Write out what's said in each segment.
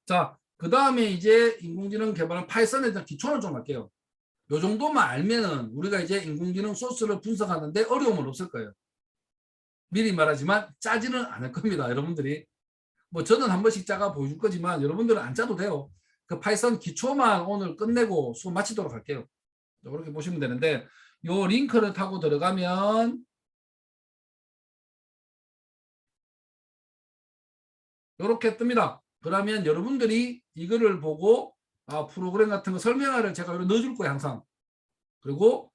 자, 그 다음에 이제 인공지능 개발은 파이썬에 대한 기초를 좀 할게요. 요 정도만 알면은 우리가 이제 인공지능 소스를 분석하는데 어려움은 없을 거예요. 미리 말하지만 짜지는 않을 겁니다. 여러분들이. 뭐 저는 한 번씩 짜가 보여줄 거지만 여러분들은 안 짜도 돼요. 그 파이썬 기초만 오늘 끝내고 수업 마치도록 할게요. 그렇게 보시면 되는데 요 링크를 타고 들어가면 이렇게 뜹니다. 그러면 여러분들이 이거를 보고 프로그램 같은 거 설명을 제가 넣어줄 거예요. 항상. 그리고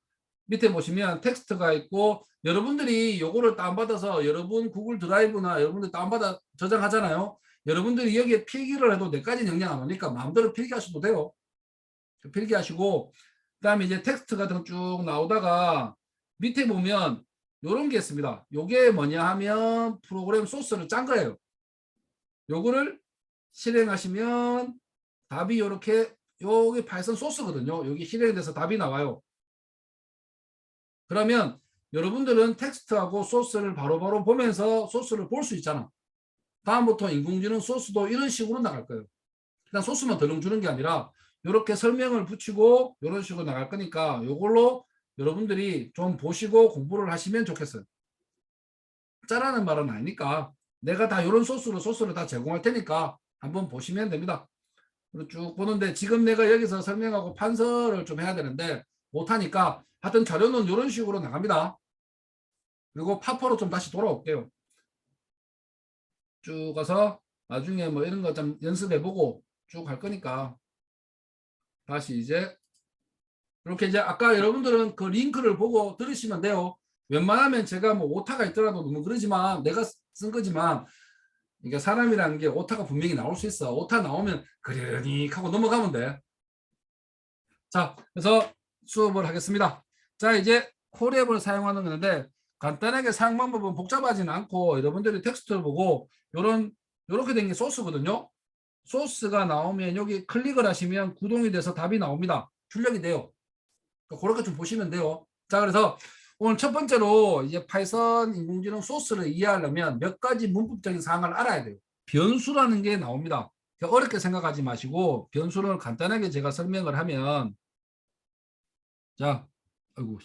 밑에 보시면 텍스트가 있고 여러분들이 요거를 다운받아서 여러분 구글 드라이브나 여러분들 다운받아 저장하잖아요. 여러분들이 여기에 필기를 해도 내까지는 영향 안 오니까 마음대로 필기하셔도 돼요. 필기하시고 그다음에 이제 텍스트 같은 거 쭉 나오다가 밑에 보면 요런 게 있습니다. 요게 뭐냐 하면 프로그램 소스를 짠 거예요. 요거를 실행하시면 답이 요렇게 요게 파이썬 소스거든요. 여기 실행돼서 답이 나와요. 그러면 여러분들은 텍스트하고 소스를 바로바로 보면서 소스를 볼 수 있잖아. 다음부터 인공지능 소스도 이런 식으로 나갈 거예요. 그냥 소스만 덜렁 주는 게 아니라 이렇게 설명을 붙이고 이런 식으로 나갈 거니까 이걸로 여러분들이 좀 보시고 공부를 하시면 좋겠어요. 짜라는 말은 아니니까 내가 다 이런 소스를 다 제공할 테니까 한번 보시면 됩니다. 쭉 보는데 지금 내가 여기서 설명하고 판서를 좀 해야 되는데 못하니까 하여튼 자료는 이런 식으로 나갑니다. 그리고 파퍼로 좀 다시 돌아올게요. 쭉 가서 나중에 뭐 이런 거 좀 연습해보고 쭉 할 거니까 다시 이제 이렇게 이제 아까 여러분들은 그 링크를 보고 들으시면 돼요. 웬만하면 제가 뭐 오타가 있더라도 너무 그러지만 내가 쓴 거지만 이게 사람이라는 게 오타가 분명히 나올 수 있어. 오타 나오면 그러니 하고 넘어가면 돼. 자, 그래서 수업을 하겠습니다. 자, 이제 코랩을 사용하는 건데 간단하게 사용 방법은 복잡하지는 않고 여러분들이 텍스트를 보고 요렇게 된 게 소스거든요. 소스가 나오면 여기 클릭을 하시면 구동이 돼서 답이 나옵니다. 출력이 돼요. 그렇게 좀 보시면 돼요. 자, 그래서 오늘 첫 번째로 이제 파이썬 인공지능 소스를 이해하려면 몇 가지 문법적인 사항을 알아야 돼요. 변수라는 게 나옵니다. 어렵게 생각하지 마시고 변수를 간단하게 제가 설명을 하면 자, 아이고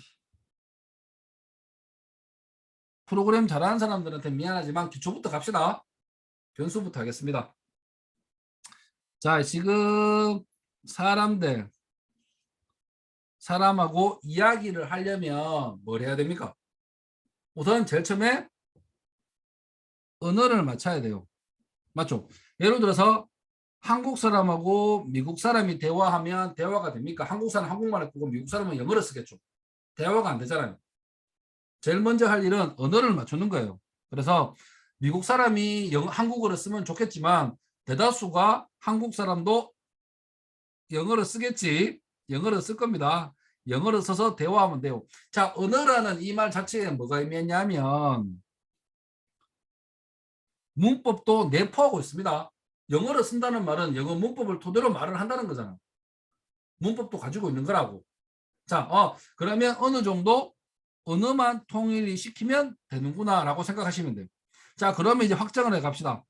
프로그램 잘하는 사람들한테 미안하지만 기초부터 갑시다. 변수부터 하겠습니다. 자, 지금 사람하고 이야기를 하려면 뭘 해야 됩니까? 우선 제일 처음에 언어를 맞춰야 돼요. 맞죠? 예를 들어서 한국 사람하고 미국 사람이 대화하면 대화가 됩니까? 한국 사람 한국말을 쓰고 미국 사람은 영어를 쓰겠죠. 대화가 안 되잖아요. 제일 먼저 할 일은 언어를 맞추는 거예요. 그래서 미국 사람이 한국어를 쓰면 좋겠지만 대다수가 한국 사람도 영어를 쓰겠지. 영어를 쓸 겁니다. 영어를 써서 대화하면 돼요. 자, 언어라는 이 말 자체에 뭐가 의미했냐면 문법도 내포하고 있습니다. 영어를 쓴다는 말은 영어 문법을 토대로 말을 한다는 거잖아. 문법도 가지고 있는 거라고. 자, 그러면 어느 정도 언어만 통일이 시키면 되는구나 라고 생각하시면 돼요. 자, 그러면 이제 확장을 해 갑시다.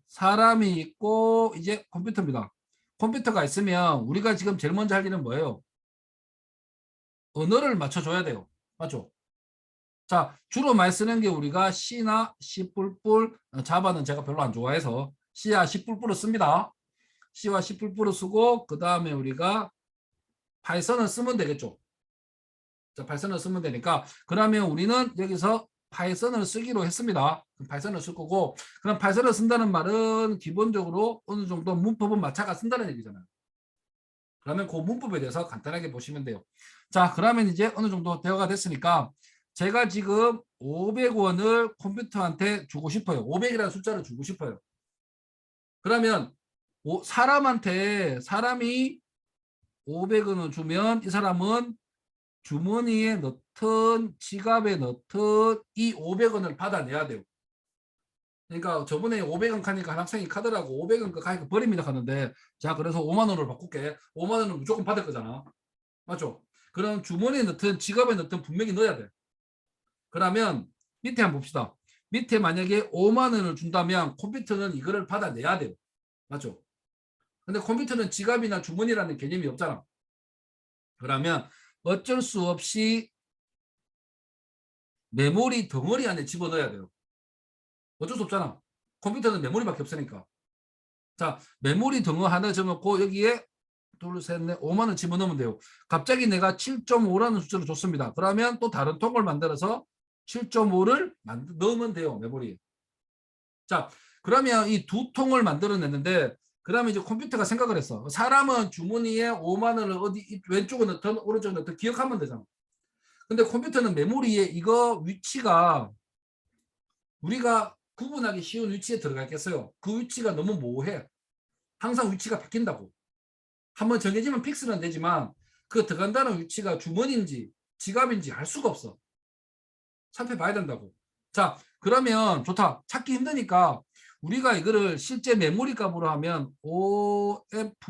사람이 있고 이제 컴퓨터입니다. 컴퓨터가 있으면 우리가 지금 제일 먼저 할 일은 뭐예요? 언어를 맞춰줘야 돼요. 맞죠? 자, 주로 많이 쓰는 게 우리가 C나 C++, 자바는 제가 별로 안 좋아해서 C와 C++를 씁니다. C와 C++를 쓰고 그 다음에 우리가 파이썬을 쓰면 되겠죠. 자, 파이썬을 쓰면 되니까 그러면 우리는 여기서 파이썬을 쓰기로 했습니다. 파이썬을 쓸 거고 그럼 파이썬을 쓴다는 말은 기본적으로 어느 정도 문법은 맞춰가 쓴다는 얘기잖아요. 그러면 그 문법에 대해서 간단하게 보시면 돼요. 자, 그러면 이제 어느 정도 대화가 됐으니까 제가 지금 500원을 컴퓨터한테 주고 싶어요. 500이라는 숫자를 주고 싶어요. 그러면 사람이 500원을 주면 이 사람은 주머니에 넣든 지갑에 넣든 이 500원을 받아내야 돼요. 그러니까 저번에 500원 카니까 한 학생이 카드라고 500원 그 카니까 버립니다 하는데 자, 그래서 5만 원으로 바꿀게. 5만 원은 무조건 받을 거잖아. 맞죠? 그럼 주머니에 넣든 지갑에 넣든 분명히 넣어야 돼. 그러면 밑에 한번 봅시다. 밑에 만약에 5만 원을 준다면 컴퓨터는 이거를 받아내야 돼요. 맞죠? 근데 컴퓨터는 지갑이나 주머니라는 개념이 없잖아. 그러면 어쩔 수 없이 메모리 덩어리 안에 집어넣어야 돼요. 어쩔 수 없잖아. 컴퓨터는 메모리밖에 없으니까. 자, 메모리 덩어리 하나 적어놓고 여기에 둘, 셋, 넷, 5만 원 집어넣으면 돼요. 갑자기 내가 7.5라는 숫자를 줬습니다. 그러면 또 다른 통을 만들어서 7.5를 넣으면 돼요. 메모리에. 자, 그러면 이 두 통을 만들어냈는데 그다음에 이제 컴퓨터가 생각을 했어. 사람은 주머니에 5만 원을 어디 왼쪽에 넣든 오른쪽에 넣든 기억하면 되잖아. 근데 컴퓨터는 메모리에 이거 위치가 우리가 구분하기 쉬운 위치에 들어가 있겠어요. 그 위치가 너무 모호해. 항상 위치가 바뀐다고. 한번 정해지면 픽스는 되지만 그 들어간다는 위치가 주머니인지 지갑인지 알 수가 없어. 살펴봐야 된다고. 자, 그러면 좋다. 찾기 힘드니까 우리가 이거를 실제 메모리 값으로 하면 OF2A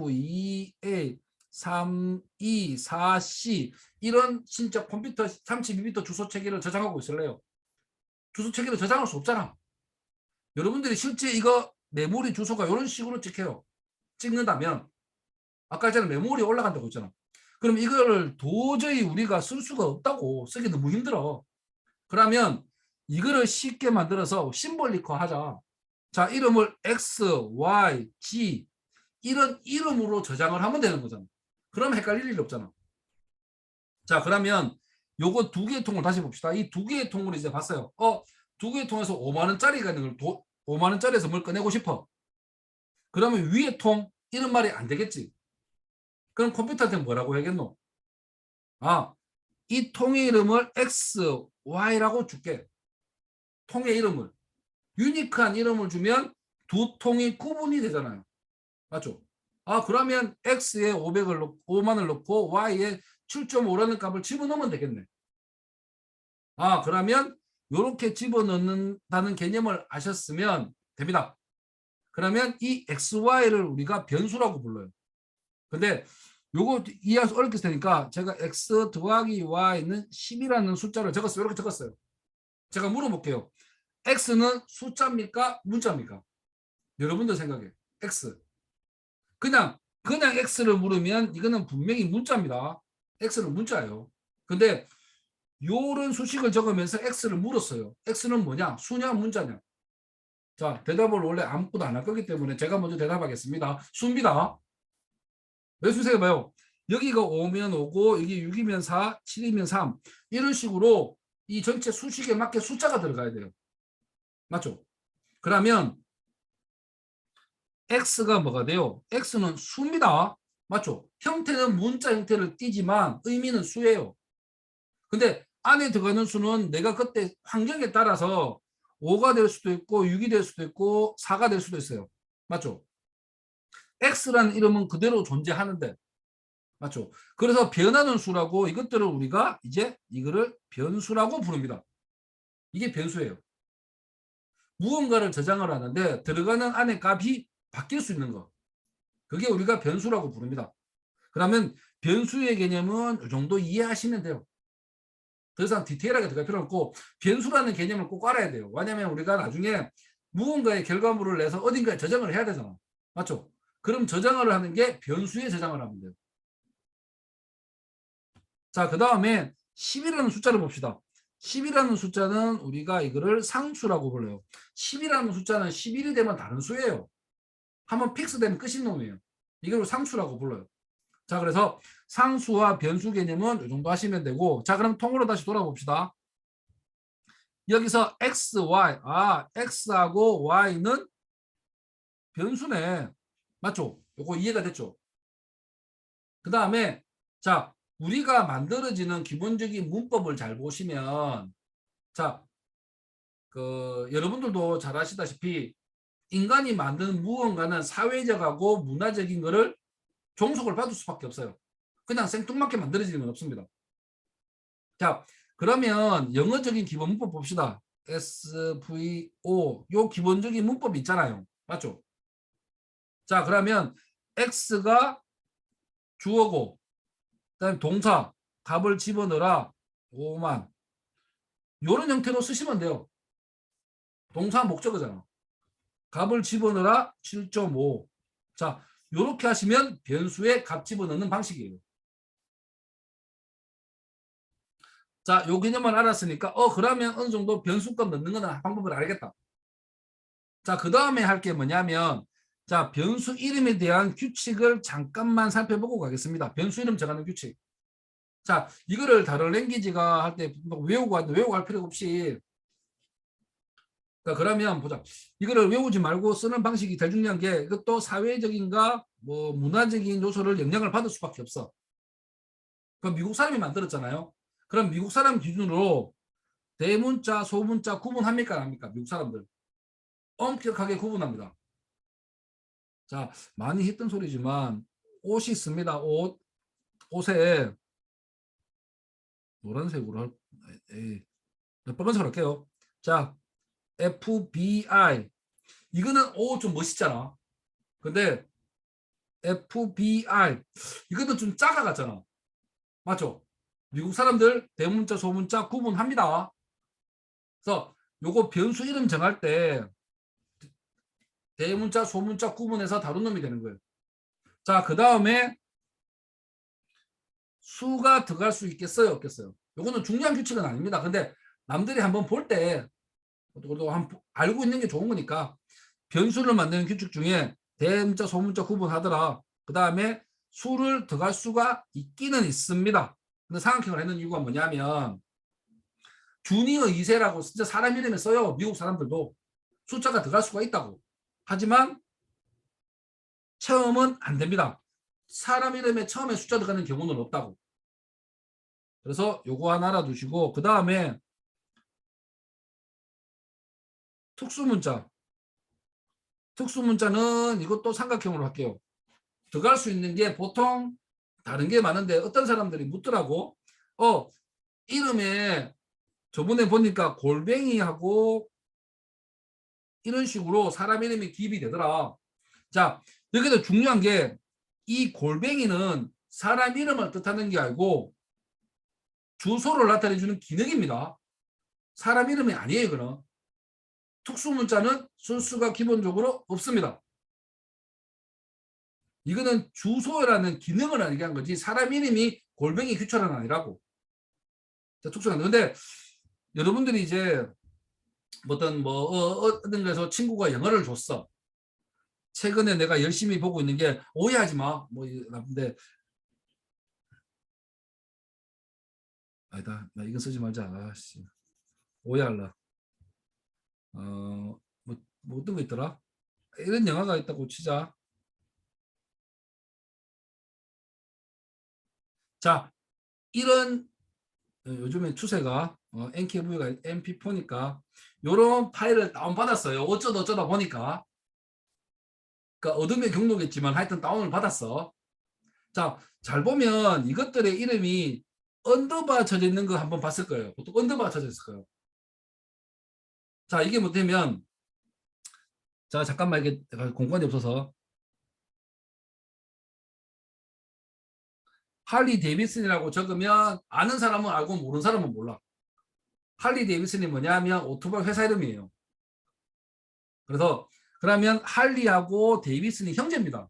3244C 이런 진짜 컴퓨터 32비트 주소 체계를 저장하고 있을래요. 주소 체계를 저장할 수 없잖아. 여러분들이 실제 이거 메모리 주소가 이런 식으로 찍혀요. 찍는다면 아까 전에 메모리에 올라간다고 했잖아. 그럼 이거를 도저히 우리가 쓸 수가 없다고. 쓰기 너무 힘들어. 그러면 이거를 쉽게 만들어서 심볼리커 하자. 자, 이름을 X, Y, G 이런 이름으로 저장을 하면 되는 거잖아. 그러면 헷갈릴 일이 없잖아. 자, 그러면 요거 두 개의 통을 다시 봅시다. 이 두 개의 통을 이제 봤어요. 두 개의 통에서 5만 원짜리가 있는 걸 5만 원짜리에서 뭘 꺼내고 싶어. 그러면 위에 통 이런 말이 안 되겠지. 그럼 컴퓨터한테 뭐라고 해야겠노? 이 통의 이름을 X, Y라고 줄게. 통의 이름을. 유니크한 이름을 주면 두 통이 구분이 되잖아요. 맞죠? 그러면 X에 5만을 넣고 Y에 7.5라는 값을 집어넣으면 되겠네. 그러면 이렇게 집어넣는다는 개념을 아셨으면 됩니다. 그러면 이 XY를 우리가 변수라고 불러요. 근데 요거 이해하기 어렵게 되니까 제가 X 더하기 Y는 10이라는 숫자를 적었어요. 이렇게 적었어요. 제가 물어볼게요. X는 숫자입니까? 문자입니까? 여러분들 생각에 X. 그냥 X를 물으면 이거는 분명히 문자입니다. X는 문자예요. 근데 요런 수식을 적으면서 X를 물었어요. X는 뭐냐? 수냐 문자냐? 자, 대답을 원래 아무것도 안 할 거기 때문에 제가 먼저 대답하겠습니다. 수입니다. 왜 수세요? 봐요. 여기가 5면 5고 여기 6이면 4, 7이면 3 이런 식으로 이 전체 수식에 맞게 숫자가 들어가야 돼요. 맞죠? 그러면 X가 뭐가 돼요? X는 수입니다. 맞죠? 형태는 문자 형태를 띠지만 의미는 수예요. 근데 안에 들어가는 수는 내가 그때 환경에 따라서 5가 될 수도 있고 6이 될 수도 있고 4가 될 수도 있어요. 맞죠? X라는 이름은 그대로 존재하는데 맞죠? 그래서 변하는 수라고 이것들을 우리가 이제 이거를 변수라고 부릅니다. 이게 변수예요. 무언가를 저장을 하는데 들어가는 안에 값이 바뀔 수 있는 거. 그게 우리가 변수라고 부릅니다. 그러면 변수의 개념은 이 정도 이해하시면 돼요. 더 이상 디테일하게 들어갈 필요 없고 변수라는 개념을 꼭 알아야 돼요. 왜냐하면 우리가 나중에 무언가의 결과물을 내서 어딘가에 저장을 해야 되잖아. 맞죠? 그럼 저장을 하는 게 변수에 저장을 하면 돼요. 자, 그 다음에 10이라는 숫자를 봅시다. 10이라는 숫자는 우리가 이거를 상수라고 불러요. 10이라는 숫자는 11이 되면 다른 수예요. 한번 픽스되면 끝인 놈이에요. 이걸 상수라고 불러요. 자, 그래서 상수와 변수 개념은 이 정도 하시면 되고, 자, 그럼 통으로 다시 돌아봅시다. 여기서 x, y, x하고 y는 변수네. 맞죠? 요거 이해가 됐죠? 그 다음에 자, 우리가 만들어지는 기본적인 문법을 잘 보시면 자, 여러분들도 잘 아시다시피 인간이 만든 무언가는 사회적하고 문화적인 거를 종속을 받을 수밖에 없어요. 그냥 생뚱맞게 만들어지는 건 없습니다. 자, 그러면 영어적인 기본 문법 봅시다. SVO 요 기본적인 문법이 있잖아요. 맞죠? 자, 그러면 X가 주어고 그다음에 동사 값을 집어넣어라 5만 요런 형태로 쓰시면 돼요. 동사 목적어잖아. 값을 집어넣어라 7.5. 자, 이렇게 하시면 변수에 값 집어넣는 방식이에요. 자, 요 개념만 알았으니까 그러면 어느 정도 변수값 넣는 거는 방법을 알겠다. 자, 그 다음에 할 게 뭐냐면 자, 변수 이름에 대한 규칙을 잠깐만 살펴보고 가겠습니다. 변수 이름 정하는 규칙. 자, 이거를 다른 랭귀지가 할 때 외우고 할 필요 없이 그러면 보자. 이거를 외우지 말고 쓰는 방식이 제일 중요한 게 이것도 사회적인가 뭐 문화적인 요소를 영향을 받을 수밖에 없어. 그럼 미국 사람이 만들었잖아요. 그럼 미국 사람 기준으로 대문자, 소문자 구분합니까? 안 합니까? 미국 사람들. 엄격하게 구분합니다. 자, 많이 했던 소리지만 옷이 있습니다. 옷에 노란색으로 빨간색으로 할게요. 자, FBI 이거는 좀 멋있잖아. 근데 FBI 이거는 좀 작아갔잖아. 맞죠? 미국 사람들 대문자 소문자 구분합니다. 그래서 요거 변수 이름 정할 때 대문자 소문자 구분해서 다룬 놈이 되는 거예요. 자, 그 다음에 수가 들어갈 수 있겠어요 없겠어요? 요거는 중요한 규칙은 아닙니다. 근데 남들이 한번 볼 때 알고 있는 게 좋은 거니까 변수를 만드는 규칙 중에 대문자 소문자 구분하더라. 그 다음에 수를 들어갈 수가 있기는 있습니다. 근데 삼각형을 했는 이유가 뭐냐면 준이의 2세라고 진짜 사람 이름에 써요. 미국 사람들도 숫자가 들어갈 수가 있다고. 하지만 처음은 안 됩니다. 사람 이름에 처음에 숫자 들어가는 경우는 없다고. 그래서 요거 하나 알아두시고 그 다음에 특수문자. 특수문자는 이것도 삼각형으로 할게요. 들어갈 수 있는 게 보통 다른 게 많은데 어떤 사람들이 묻더라고. 이름에 저번에 보니까 골뱅이하고 이런 식으로 사람 이름이 기입이 되더라. 자, 여기서 중요한 게 이 골뱅이는 사람 이름을 뜻하는 게 아니고 주소를 나타내주는 기능입니다. 사람 이름이 아니에요. 그럼 특수문자는 쓸 수가 기본적으로 없습니다. 이거는 주소라는 기능을 얘기한 거지 사람 이름이 골뱅이 규철은 아니라고. 자, 특수한 근데 여러분들이 이제 어떤 데서 친구가 영어를 줬어. 최근에 내가 열심히 보고 있는 게 오해하지 마. 근데 아니다. 나 이거 쓰지 말자. 아씨. 오해할라. 어떤 거 있더라? 이런 영화가 있다고 치자. 자, 이런 요즘에 추세가 NKV가 MP4니까 이런 파일을 다운받았어요. 어쩌다 보니까. 그러니까 어둠의 경로겠지만 하여튼 다운을 받았어. 자, 잘 보면 이것들의 이름이 언더바 쳐져 있는 거 한번 봤을 거예요. 보통 언더바 쳐져 있을 거예요. 자, 이게 뭐냐면 자, 잠깐만 이게 공간이 없어서 할리 데이비슨이라고 적으면 아는 사람은 알고 모르는 사람은 몰라. 할리 데이비슨이 뭐냐면 오토바이 회사 이름이에요. 그래서 그러면 할리하고 데이비슨이 형제입니다.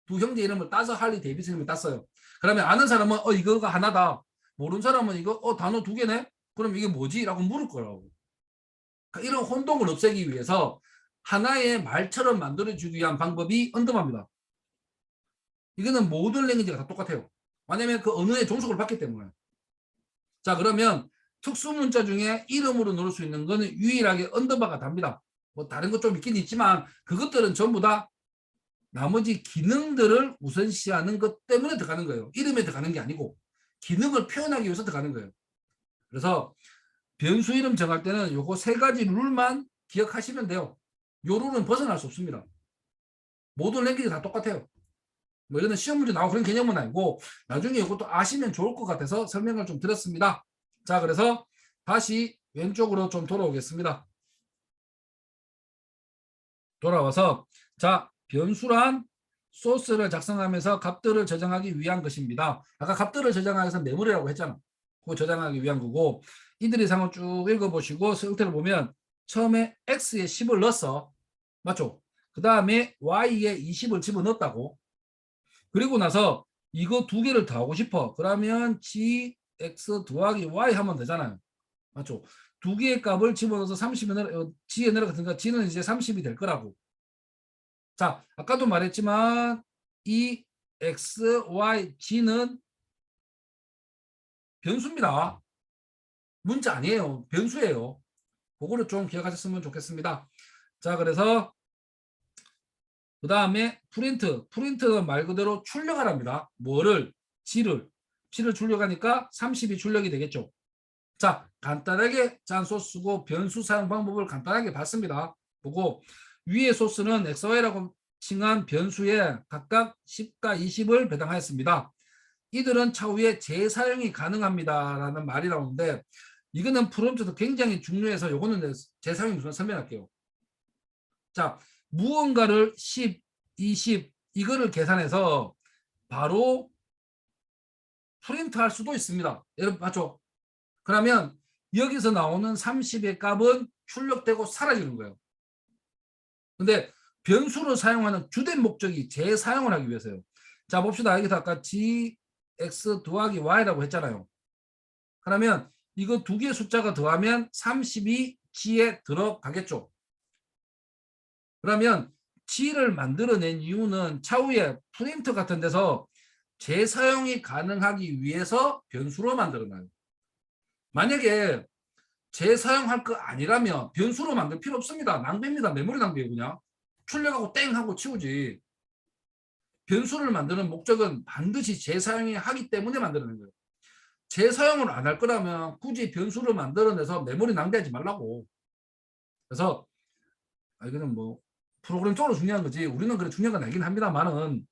두 형제 이름을 따서 할리 데이비슨 이름을 땄어요. 그러면 아는 사람은 이거가 하나다. 모르는 사람은 이거 단어 두 개네? 그럼 이게 뭐지? 라고 물을 거라고. 그러니까 이런 혼동을 없애기 위해서 하나의 말처럼 만들어주기 위한 방법이 언더바입니다. 이거는 모든 랭귀지가 다 똑같아요. 왜냐하면 그 언어의 종속을 받기 때문에. 자, 그러면 특수문자 중에 이름으로 넣을 수 있는 거는 유일하게 언더바가 답니다. 뭐 다른 것 좀 있긴 있지만 그것들은 전부 다 나머지 기능들을 우선시하는 것 때문에 들어가는 거예요. 이름에 들어가는 게 아니고 기능을 표현하기 위해서 들어가는 거예요. 그래서 변수 이름 정할 때는 요거 세 가지 룰만 기억하시면 돼요. 요 룰은 벗어날 수 없습니다. 모든 랭귀지 다 똑같아요. 뭐 이런 시험 문제 나오고 그런 개념은 아니고 나중에 이것도 아시면 좋을 것 같아서 설명을 좀 드렸습니다. 자, 그래서 다시 왼쪽으로 좀 돌아오겠습니다. 돌아와서 자, 변수란 소스를 작성하면서 값들을 저장하기 위한 것입니다. 아까 값들을 저장하기 위해서 메모리라고 했잖아. 그거 저장하기 위한 거고 이들의 상을 쭉 읽어보시고 형태를 보면 처음에 x에 10을 넣었어. 맞죠? 그 다음에 y에 20을 집어넣었다고. 그리고 나서 이거 두 개를 더하고 싶어. 그러면 gx 더하기 y 하면 되잖아요. 맞죠? 두 개의 값을 집어넣어서 30에 g에 내려갔으니까 g는 이제 30이 될 거라고. 자, 아까도 말했지만 이 x, y, g는 변수입니다. 문자 아니에요. 변수예요. 그거를 좀 기억하셨으면 좋겠습니다. 자, 그래서 그 다음에 프린트는 말 그대로 출력하랍니다. 뭐를? g를 출력하니까 30이 출력이 되겠죠. 자, 간단하게 짠 소스고 변수 사용 방법을 간단하게 봤습니다. 보고 위의 소스는 xy라고 칭한 변수에 각각 10과 20을 배당하였습니다. 이들은 차후에 재사용이 가능합니다 라는 말이 나오는데 이거는 프롬프트도 굉장히 중요해서 요거는 재사용 우선 설명할게요. 자, 무언가를 10, 20 이거를 계산해서 바로 프린트할 수도 있습니다. 여러분 맞죠? 그러면 여기서 나오는 30의 값은 출력되고 사라지는 거예요. 근데 변수를 사용하는 주된 목적이 재사용을 하기 위해서요. 자, 봅시다. 여기서 아까 gx 더하기 y라고 했잖아요. 그러면 이거 두 개의 숫자가 더하면 30이 g에 들어가겠죠. 그러면 g를 만들어낸 이유는 차후에 프린트 같은 데서 재사용이 가능하기 위해서 변수로 만들어놔요. 만약에 재사용할 거 아니라면 변수로 만들 필요 없습니다. 낭비입니다. 메모리 낭비예요. 그냥 출력하고 땡 하고 치우지. 변수를 만드는 목적은 반드시 재사용이 하기 때문에 만드는 거예요. 재사용을 안 할 거라면 굳이 변수를 만들어내서 메모리 낭비하지 말라고. 그래서 이거는 뭐 프로그램 쪽으로 중요한 거지 우리는 그래 중요한 건 알긴 합니다만은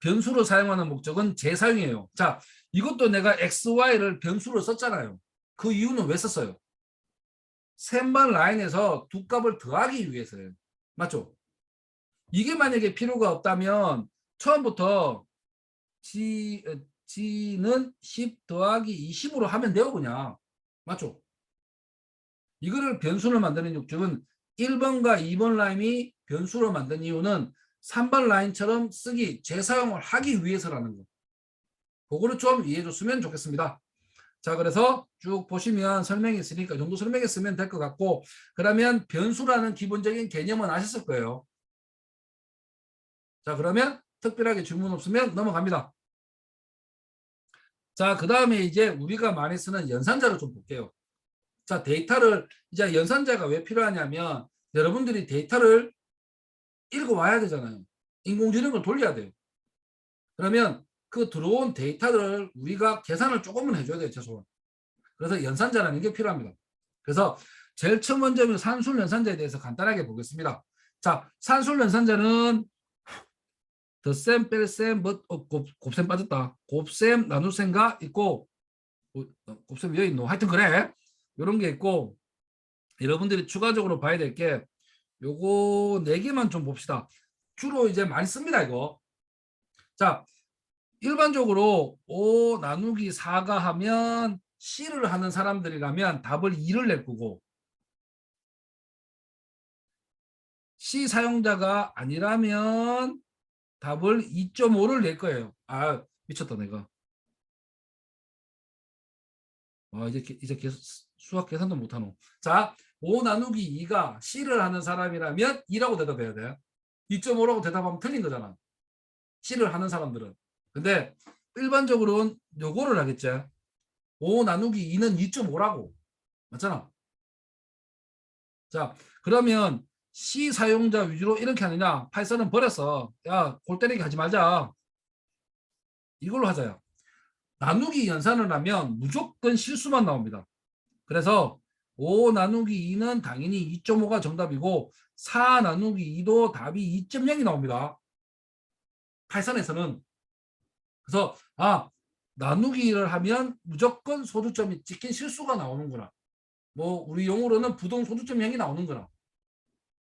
변수로 사용하는 목적은 재사용이에요. 자, 이것도 내가 XY를 변수로 썼잖아요. 그 이유는 왜 썼어요? 셋만 라인에서 두 값을 더하기 위해서요. 맞죠? 이게 만약에 필요가 없다면 처음부터 G는 10 더하기 20으로 하면 돼요. 그냥. 맞죠? 이거를 변수로 만드는 목적은 1번과 2번 라인이 변수로 만든 이유는 3번 라인처럼 쓰기, 재사용을 하기 위해서라는 거. 그거를 좀 이해해 줬으면 좋겠습니다. 자, 그래서 쭉 보시면 설명이 있으니까 이 정도 설명했으면 될 것 같고 그러면 변수라는 기본적인 개념은 아셨을 거예요. 자, 그러면 특별하게 질문 없으면 넘어갑니다. 자, 그 다음에 이제 우리가 많이 쓰는 연산자를 좀 볼게요. 자, 데이터를 이제 연산자가 왜 필요하냐면 여러분들이 데이터를 읽어와야 되잖아요. 인공지능을 돌려야 돼요. 그러면 그 들어온 데이터를 우리가 계산을 조금은 해줘야 돼요. 최소한. 그래서 연산자라는 게 필요합니다. 그래서 제일 처음 먼저 산술 연산자에 대해서 간단하게 보겠습니다. 자, 산술 연산자는 덧셈, 뺄셈, 곱셈 빠졌다. 곱셈, 나눗셈가 있고 곱셈 여기 있노. 하여튼 그래. 이런 게 있고 여러분들이 추가적으로 봐야 될 게 요거 4개만 좀 봅시다. 주로 이제 많이 씁니다. 이거. 자, 일반적으로 5 나누기 4가 하면 C를 하는 사람들이라면 답을 2를 낼 거고 C 사용자가 아니라면 답을 2.5를 낼 거예요. 아, 미쳤다 내가. 이제 계속 수학 계산도 못하노. 자, 5 나누기 2가 C를 하는 사람이라면 2라고 대답해야 돼. 2.5라고 대답하면 틀린 거잖아. C를 하는 사람들은. 근데 일반적으로는 요거를 하겠지. 5 나누기 2는 2.5라고. 맞잖아. 자, 그러면 C 사용자 위주로 이렇게 하느냐? 파이썬은 버렸어. 야, 골 때리기 하지 말자. 이걸로 하자요. 나누기 연산을 하면 무조건 실수만 나옵니다. 그래서 5 나누기 2는 당연히 2.5가 정답이고 4 나누기 2도 답이 2.0이 나옵니다. 파이썬에서는. 그래서 나누기를 하면 무조건 소두점이 찍힌 실수가 나오는구나. 뭐 우리 용어로는 부동 소두점형이 나오는구나.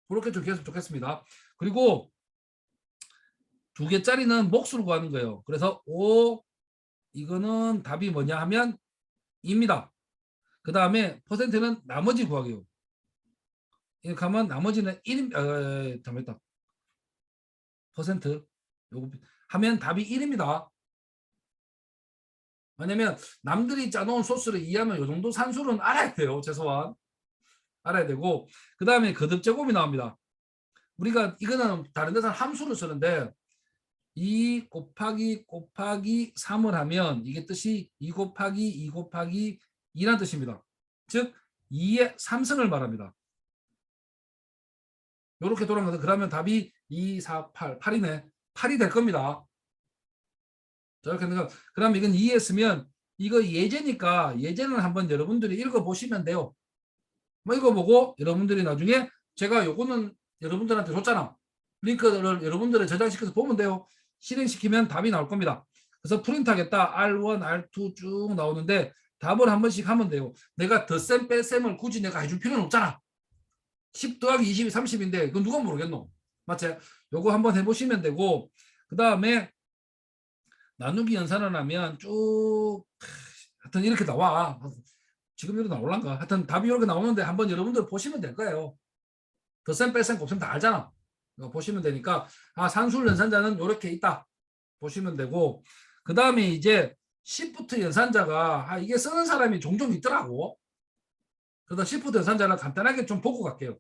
그렇게 좀 계속 좋겠습니다. 그리고 2개짜리는 몫으로 구하는 거예요. 그래서 5 이거는 답이 뭐냐 하면 2입니다. 그 다음에 퍼센트는 나머지 구하기요. 이렇게 하면 나머지는 1, 잘못했다. 퍼센트. 요거 하면 답이 1입니다. 왜냐면 남들이 짜놓은 소스를 이해하면 요 정도 산술은 알아야 돼요. 최소한 알아야 되고, 그 다음에 거듭제곱이 나옵니다. 우리가 이거는 다른 데서는 함수를 쓰는데 2 곱하기 3을 하면 이게 뜻이 2 곱하기 2 곱하기 2라는 뜻입니다. 즉 2의 3승을 말합니다. 이렇게 돌아가서 그러면 답이 2, 4, 8, 8이네. 8이 될 겁니다. 저렇게 그러면 이건 이해했으면 이거 예제니까 예제는 한번 여러분들이 읽어보시면 돼요. 뭐 읽어보고 여러분들이 나중에 제가 요거는 여러분들한테 줬잖아. 링크를 여러분들을 저장시켜서 보면 돼요. 실행시키면 답이 나올 겁니다. 그래서 프린트하겠다. R1, R2 쭉 나오는데 답을 한 번씩 하면 돼요. 내가 덧셈 뺄셈을 굳이 내가 해줄 필요는 없잖아. 10 더하기 20이 30인데 그건 누가 모르겠노? 맞지? 요거 한번 해보시면 되고, 그 다음에 나누기 연산을 하면 쭉 하여튼 이렇게 나와. 지금 이렇게 나올란가? 하여튼 답이 이렇게 나오는데 한번 여러분들 보시면 될 거예요. 덧셈 뺄셈 곱셈 다 알잖아. 이거 보시면 되니까 산술 연산자는 이렇게 있다 보시면 되고, 그 다음에 이제 시프트 연산자가 이게 쓰는 사람이 종종 있더라고. 그래서 시프트 연산자는 간단하게 좀 보고 갈게요.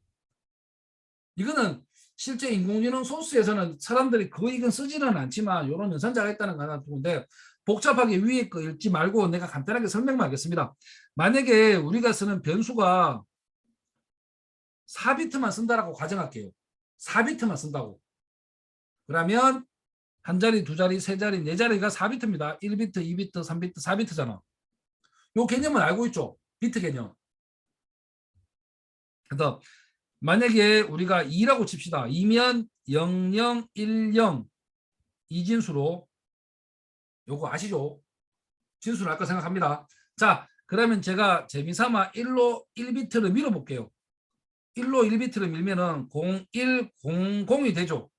이거는 실제 인공지능 소스에서는 사람들이 거의 이건 쓰지는 않지만 이런 연산자가 있다는 거 하나 두는데, 복잡하게 위에 거 읽지 말고 내가 간단하게 설명만 하겠습니다. 만약에 우리가 쓰는 변수가 4비트만 쓴다라고 가정할게요. 4비트만 쓴다고. 그러면 한 자리, 두 자리, 세 자리, 네 자리가 4비트입니다. 1비트, 2비트, 3비트, 4비트잖아. 요 개념은 알고 있죠? 비트 개념. 그래서 만약에 우리가 2라고 칩시다. 2면 00, 10 이진수로, 요거 아시죠? 진수를 할까 생각합니다. 자, 그러면 제가 재미삼아 1로 1비트를 밀어볼게요. 1로 1비트를 밀면은 0100이 되죠.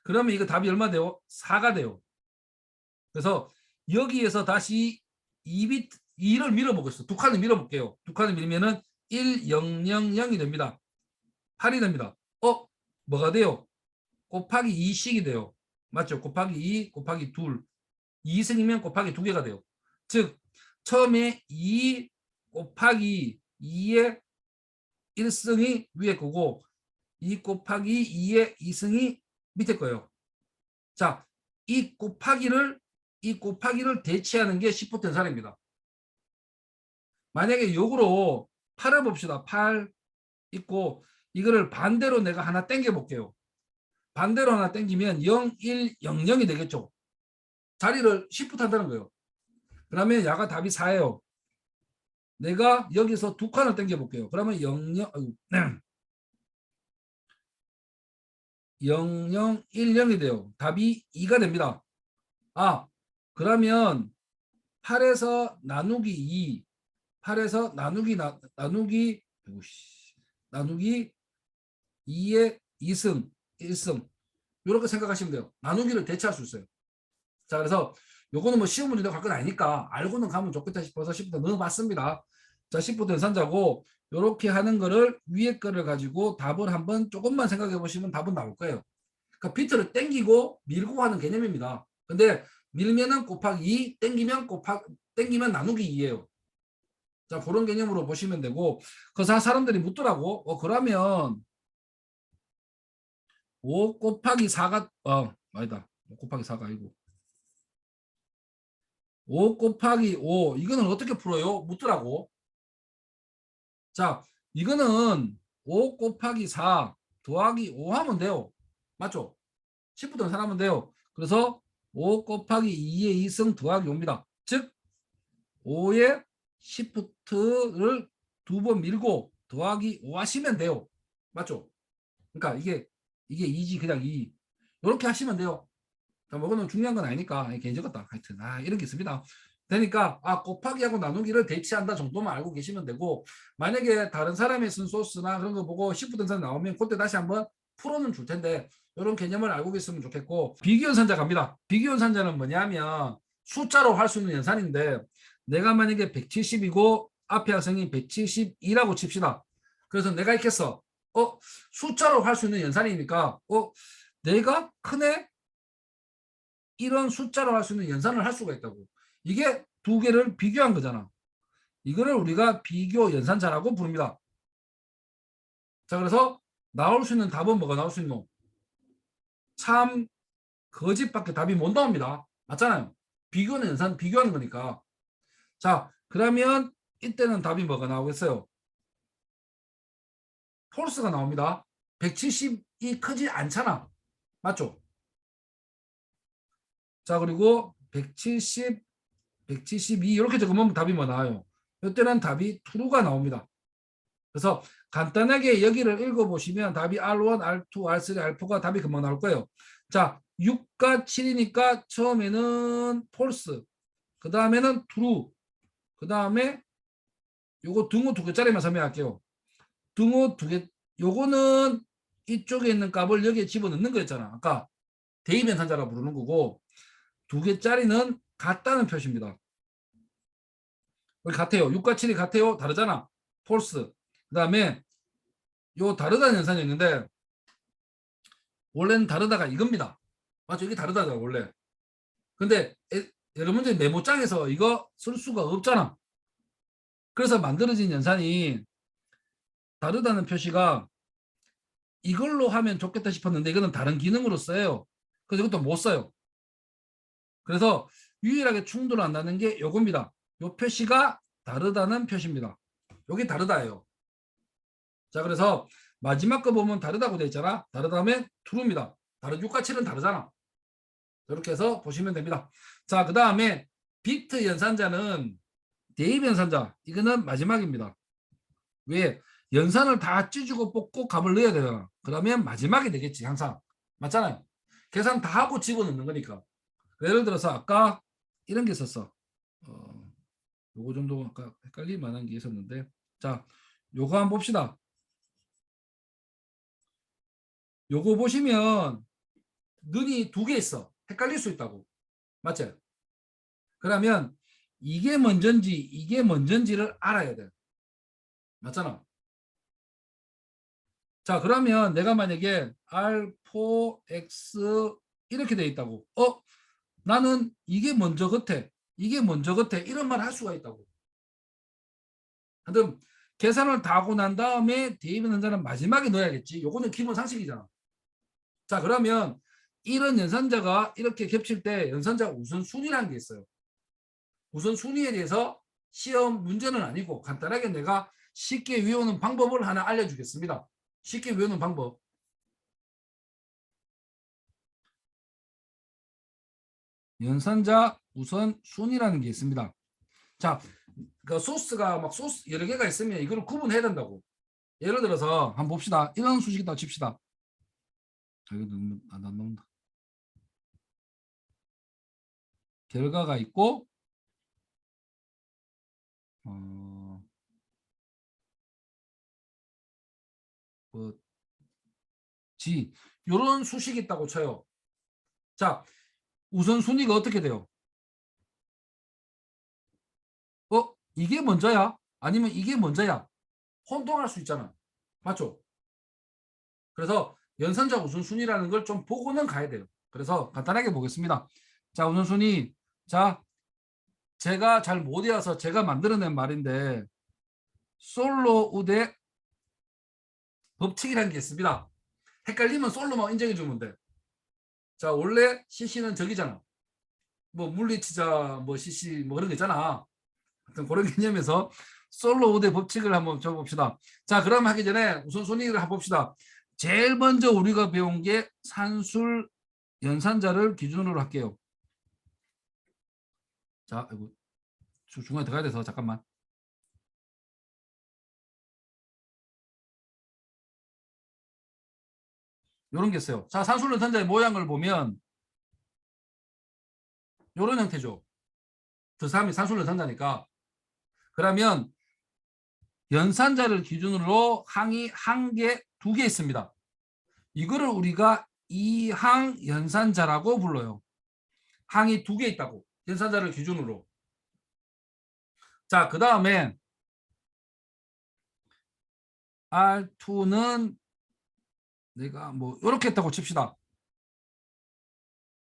그러면 이거 답이 얼마 돼요? 4가 돼요. 그래서 여기에서 다시 2비트 2를 밀어보겠어. 두 칸을 밀어볼게요. 두 칸을 밀면은 1000이 됩니다. 8이 됩니다. 뭐가 돼요? 곱하기 2씩이 돼요. 맞죠? 곱하기 2 곱하기 2. 2승이면 곱하기 2개가 돼요. 즉 처음에 2 곱하기 2의 1승이 위에 거고 2 곱하기 2의 2승이 밑에 거예요. 자, 이 곱하기를 대체하는 게 시프트 연산입니다. 만약에 역으로 8을 봅시다. 8 있고 이거를 반대로 내가 하나 땡겨 볼게요. 반대로 하나 땡기면 0, 1, 0, 0이 되겠죠. 자리를 시프트 한다는 거예요. 그러면 야가 답이 4예요. 내가 여기서 두 칸을 땡겨 볼게요. 그러면 0, 0, 0, 0, 1, 0이 돼요. 답이 2가 됩니다. 그러면 8에서 나누기 2, 8에서 나누기 2의 2승, 1승 이렇게 생각하시면 돼요. 나누기를 대체할 수 있어요. 자, 그래서 요거는 뭐 시험 문제도 갈 건 아니니까 알고는 가면 좋겠다 싶어서 10부터 넣어봤습니다. 자, 10부터 연산자고 이렇게 하는 거를 위에 거를 가지고 답을 한번 조금만 생각해 보시면 답은 나올 거예요. 그러니까 비트를 땡기고 밀고 하는 개념입니다. 근데 밀면은 곱하기 2, 땡기면 나누기 2예요. 자, 그런 개념으로 보시면 되고, 그래서 사람들이 묻더라고. 그러면 5 곱하기 4가 아니다. 5 곱하기 4가 아니고 5 곱하기 5 이거는 어떻게 풀어요? 묻더라고. 자, 이거는 5 곱하기 4 더하기 5 하면 돼요. 맞죠? 10부터 연산하면 돼요. 그래서 5 곱하기 2의 2승 더하기 5입니다. 즉 5의 시프트를 두 번 밀고 더하기 5 하시면 돼요. 맞죠? 그러니까 이게 2지 그냥 2. 이렇게 하시면 돼요. 뭐는 중요한 건 아니니까 괜히 적었다. 하여튼 이런 게 있습니다. 되니까 곱하기하고 나누기를 대치한다 정도만 알고 계시면 되고, 만약에 다른 사람이 쓴 소스나 그런 거 보고 10부 등산 나오면 그때 다시 한번 풀어는 줄 텐데 이런 개념을 알고 계시면 좋겠고, 비교연산자 갑니다. 비교연산자는 뭐냐면 숫자로 할 수 있는 연산인데, 내가 만약에 170이고 앞에 학생이 172라고 칩시다. 그래서 내가 있겠어. 숫자로 할 수 있는 연산이니까 내가 크네? 이런 숫자로 할 수 있는 연산을 할 수가 있다고. 이게 두 개를 비교한 거잖아. 이거를 우리가 비교 연산자라고 부릅니다. 자, 그래서 나올 수 있는 답은 뭐가 나올 수 있노? 참 거짓밖에 답이 못 나옵니다. 맞잖아요. 비교는 연산 비교하는 거니까. 자, 그러면 이때는 답이 뭐가 나오겠어요? 폴스가 나옵니다. 170이 크지 않잖아. 맞죠? 자, 그리고 170, 172 이렇게 적으면 답이 뭐 나와요? 이때는 답이 true가 나옵니다. 그래서 간단하게 여기를 읽어보시면 답이 R1, R2, R3, R4가 답이 금방 나올 거예요. 자, 6과 7이니까 처음에는 false, 그 다음에는 true, 그 다음에 요거 등호 두 개짜리만 설명할게요. 등호 두 개, 요거는 이쪽에 있는 값을 여기에 집어넣는 거였잖아. 아까 대입 연산자라고 부르는 거고, 두 개짜리는 같다는 표시입니다. 여기 같아요. 6과 7이 같아요. 다르잖아. false. 그 다음에 요 다르다는 연산이 있는데 원래는 다르다가 이겁니다. 맞죠? 이게 다르다가 원래. 근데 여러분들 메모장에서 이거 쓸 수가 없잖아. 그래서 만들어진 연산이 다르다는 표시가 이걸로 하면 좋겠다 싶었는데 이거는 다른 기능으로 써요. 그래서 이것도 못 써요. 그래서 유일하게 충돌 안 나는 게 요겁니다. 요 표시가 다르다는 표시입니다. 요게 다르다예요. 자, 그래서 마지막 거 보면 다르다고 돼 있잖아. 다르다면 true입니다. 다른 6과 7은 다르잖아. 이렇게 해서 보시면 됩니다. 자, 그 다음에 비트 연산자는 대입 연산자. 이거는 마지막입니다. 왜? 연산을 다 찢고 뽑고 값을 넣어야 되잖아. 그러면 마지막이 되겠지, 항상. 맞잖아요. 계산 다 하고 집어넣는 거니까. 예를 들어서 아까 이런 게 있었어. 요거 정도 아까 헷갈릴 만한 게 있었는데. 자, 요거 한번 봅시다. 요거 보시면 눈이 두 개 있어. 헷갈릴 수 있다고. 맞죠? 그러면 이게 먼저인지 이게 먼저인지를 알아야 돼. 맞잖아. 자, 그러면 내가 만약에 R4, X 이렇게 돼 있다고. 나는 이게 먼저 같아. 이게 먼저 같아. 이런 말 할 수가 있다고. 하여튼 계산을 다 하고 난 다음에 대입 연산자는 마지막에 넣어야겠지. 요거는 기본 상식이잖아. 자, 그러면 이런 연산자가 이렇게 겹칠 때 연산자 우선순위라는 게 있어요. 우선순위에 대해서 시험 문제는 아니고 간단하게 내가 쉽게 외우는 방법을 하나 알려주겠습니다. 쉽게 외우는 방법. 연산자 우선순위라는 게 있습니다. 자, 그 소스가 막 소스 여러 개가 있으면 이걸 구분해야 된다고. 예를 들어서 한번 봅시다. 이런 수식이다 칩시다. 이거 안 나온다. 결과가 있고 뭐, 이런 수식이 있다고 쳐요. 자, 우선순위가 어떻게 돼요? 이게 먼저야? 아니면 이게 먼저야? 혼동할 수 있잖아. 맞죠? 그래서 연산자 우선순위라는 걸 좀 보고는 가야 돼요. 그래서 간단하게 보겠습니다. 자, 우선순위. 자, 제가 잘 못 외워서 제가 만들어낸 말인데 솔로 우대 법칙이라는 게 있습니다. 헷갈리면 솔로만 인정해 주면 돼. 자, 원래 CC는 저기잖아. 뭐 물리치자 뭐 CC 뭐 그런 거 있잖아. 하여튼 그런 개념에서 솔로 우대 법칙을 한번 적어봅시다. 자, 그럼 하기 전에 우선순위를 한번 봅시다. 제일 먼저 우리가 배운 게 산술 연산자를 기준으로 할게요. 자, 이거 중간에 들어가야 돼서 잠깐만. 요런 게 있어요. 자, 산술 연산자의 모양을 보면 요런 형태죠. 드3이 산술 연산자니까. 그러면 연산자를 기준으로 항이 한 개, 두 개 있습니다. 이거를 우리가 이항 연산자라고 불러요. 항이 두 개 있다고. 연산자를 기준으로. 자, 그 다음에 R2는 내가 뭐 이렇게 했다고 칩시다.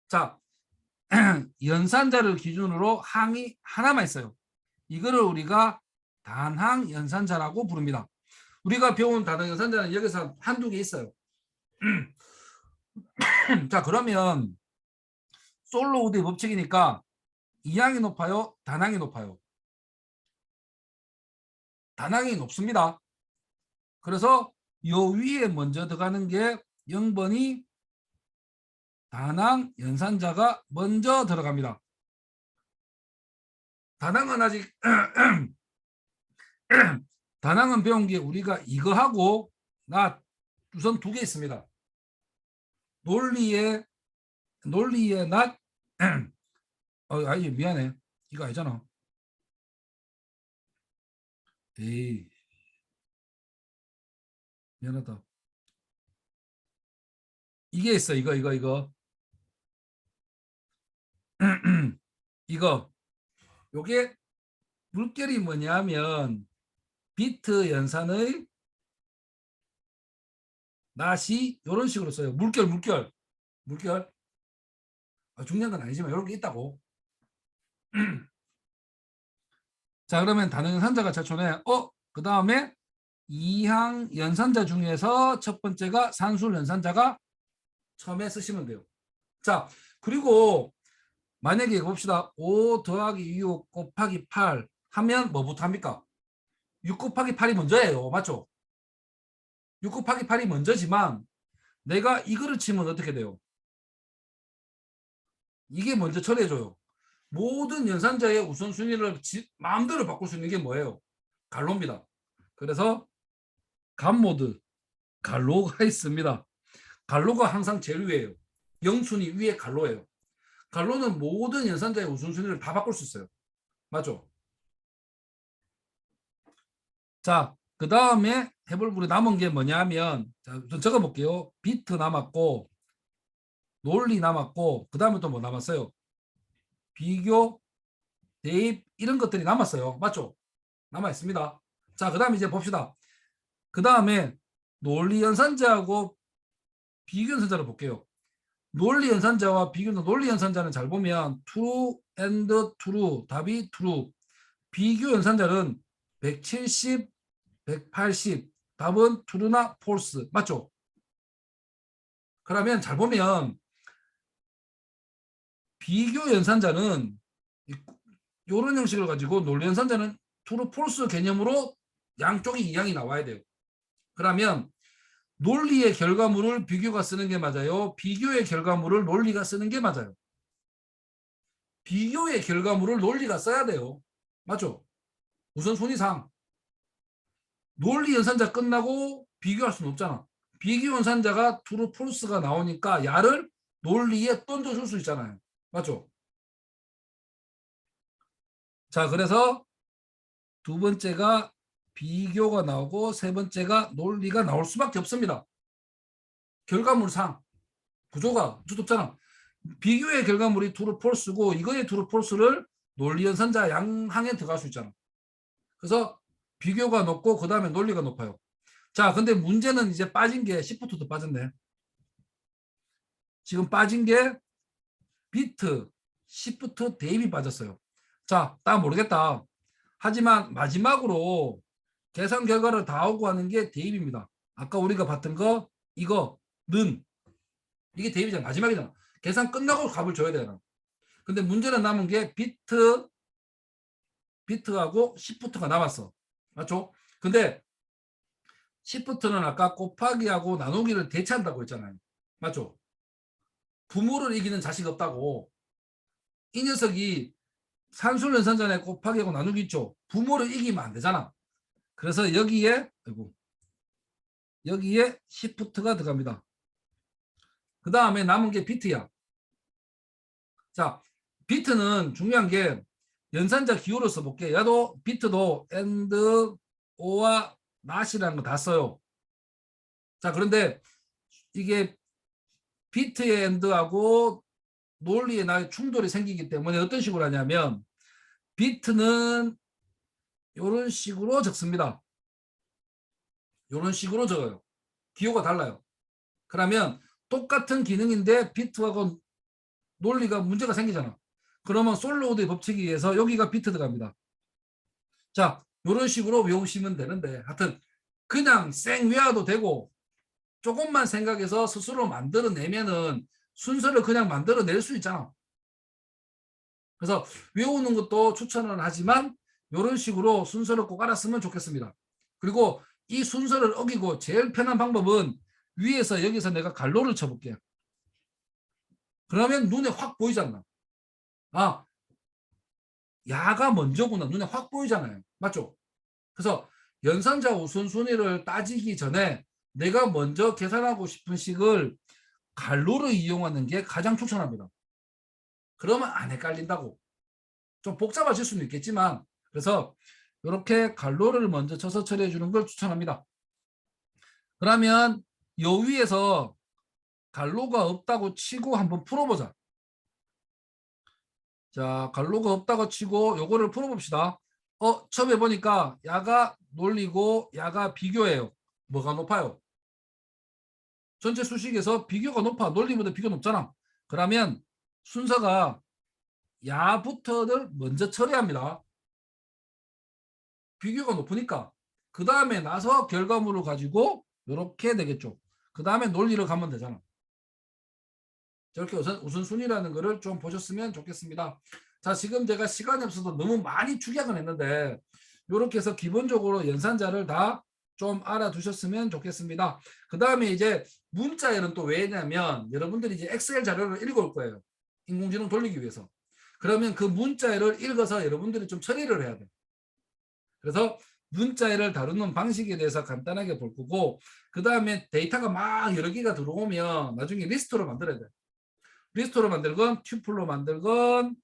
자, 연산자를 기준으로 항이 하나만 있어요. 이거를 우리가 단항 연산자라고 부릅니다. 우리가 배운 단항 연산자는 여기서 한두 개 있어요. 자, 그러면 솔로우드의 법칙이니까 이항이 높아요? 단항이 높아요? 단항이 높습니다. 그래서 요 위에 먼저 들어가는 게 0번이 단항 연산자가 먼저 들어갑니다. 단항은 아직 단항은 배운 게 우리가 이거하고 나 우선 두 개 있습니다. 논리의 낫 아니 미안해. 이거 아니잖아. 에이 미안하다. 이게 있어. 이거 이거 요게 물결이 뭐냐면 비트 연산의 낫이 이런 식으로 써요. 물결 중요한 건 아니지만 이런 게 있다고. 자, 그러면 단어 연산자가 자초네. 그 다음에 이항 연산자 중에서 첫 번째가 산술 연산자가 처음에 쓰시면 돼요. 자, 그리고 만약에 봅시다. 5 더하기 6 곱하기 8 하면 뭐부터 합니까? 6 곱하기 8이 먼저예요. 맞죠? 6 곱하기 8이 먼저지만 내가 이거를 치면 어떻게 돼요? 이게 먼저 처리해줘요. 모든 연산자의 우선순위를 마음대로 바꿀 수 있는 게 뭐예요? 갈로입니다. 그래서 간모드 갈로가 있습니다. 갈로가 항상 제일 위에요. 0순위 위에 갈로예요. 갈로는 모든 연산자의 우선순위를 다 바꿀 수 있어요. 맞죠? 자, 그 다음에 해볼 우리 남은 게 뭐냐면, 자, 좀 적어볼게요. 비트 남았고, 논리 남았고, 그 다음에 또 뭐 남았어요? 비교, 대입, 이런 것들이 남았어요. 맞죠? 남아있습니다. 자, 그 다음에 이제 봅시다. 그 다음에 논리 연산자하고 비교 연산자를 볼게요. 논리 연산자와 비교, 논리 연산자는 잘 보면 true and true, 답이 true. 비교 연산자는 170, 180, 답은 true나 false. 맞죠? 그러면 잘 보면 비교 연산자는 이런 형식을 가지고 논리 연산자는 true, false 개념으로 양쪽이 이항이 나와야 돼요. 그러면 논리의 결과물을 비교가 쓰는 게 맞아요? 비교의 결과물을 논리가 쓰는 게 맞아요? 비교의 결과물을 논리가 써야 돼요. 맞죠? 우선순위상 논리 연산자 끝나고 비교할 수는 없잖아. 비교 연산자가 true, false가 나오니까 야를 논리에 던져줄 수 있잖아요. 맞죠? 자, 그래서 두 번째가 비교가 나오고 세 번째가 논리가 나올 수밖에 없습니다. 결과물상 구조가 없잖아. 비교의 결과물이 true, false고 이거의 true, false를 논리 연산자 양항에 들어갈 수 있잖아. 그래서 비교가 높고 그 다음에 논리가 높아요. 자, 근데 문제는 이제 빠진 게 시프트도 빠졌네. 지금 빠진 게 비트, 시프트, 대입이 빠졌어요. 자, 딱 모르겠다. 하지만 마지막으로 계산 결과를 다 오고 하는 게 대입입니다. 아까 우리가 봤던 거 이거는 이게 대입이잖아. 마지막이잖아. 계산 끝나고 값을 줘야 되잖아. 근데 문제는 남은 게 비트하고 시프트가 남았어. 맞죠? 근데 시프트는 아까 곱하기하고 나누기를 대체한다고 했잖아요. 맞죠? 부모를 이기는 자식 없다고. 이 녀석이 산술 연산전에 곱하기하고 나누기 있죠. 부모를 이기면 안 되잖아. 그래서 여기에 시프트가 들어갑니다. 그 다음에 남은 게 비트야. 자, 비트는 중요한 게 연산자 기호를 써볼게. 야도 비트도 and, o와 not이라는 거 다 써요. 자, 그런데 이게 비트의 and하고 논리의 나의 충돌이 생기기 때문에 어떤 식으로 하냐면 비트는 이런 식으로 적습니다. 이런 식으로 적어요. 기호가 달라요. 그러면 똑같은 기능인데 비트하고 논리가 문제가 생기잖아. 그러면 솔로우드의 법칙에 의해서 여기가 비트 들어갑니다. 자, 이런 식으로 외우시면 되는데 하여튼 그냥 쌩 외워도 되고 조금만 생각해서 스스로 만들어내면은 순서를 그냥 만들어낼 수 있잖아. 그래서 외우는 것도 추천을 하지만 이런 식으로 순서를 꼭 알았으면 좋겠습니다. 그리고 이 순서를 어기고 제일 편한 방법은 위에서 여기서 내가 갈로를 쳐볼게요. 그러면 눈에 확 보이잖아. 아, 야가 먼저구나. 눈에 확 보이잖아요. 맞죠? 그래서 연산자 우선순위를 따지기 전에 내가 먼저 계산하고 싶은 식을 갈로를 이용하는 게 가장 추천합니다. 그러면 안 헷갈린다고. 좀 복잡하실 수는 있겠지만 그래서 이렇게 갈로를 먼저 쳐서 처리해 주는 걸 추천합니다. 그러면 요 위에서 갈로가 없다고 치고 한번 풀어보자. 자, 갈로가 없다고 치고 요거를 풀어봅시다. 처음에 보니까 야가 논리고 야가 비교예요. 뭐가 높아요? 전체 수식에서 비교가 높아. 논리보다 비교 높잖아. 그러면 순서가 야부터를 먼저 처리합니다. 비교가 높으니까. 그 다음에 나서 결과물을 가지고 이렇게 되겠죠. 그 다음에 논리를 가면 되잖아. 저렇게 우선순위라는 거를 좀 보셨으면 좋겠습니다. 자, 지금 제가 시간이 없어서 너무 많이 축약을 했는데 이렇게 해서 기본적으로 연산자를 다 좀 알아두셨으면 좋겠습니다. 그 다음에 이제 문자열은 또 왜냐면 여러분들이 이제 엑셀 자료를 읽어올 거예요. 인공지능 돌리기 위해서. 그러면 그 문자열을 읽어서 여러분들이 좀 처리를 해야 돼. 그래서 문자열을 다루는 방식에 대해서 간단하게 볼 거고 그 다음에 데이터가 막 여러 개가 들어오면 나중에 리스트로 만들어야 돼. 리스트로 만들건 튜플로 만들건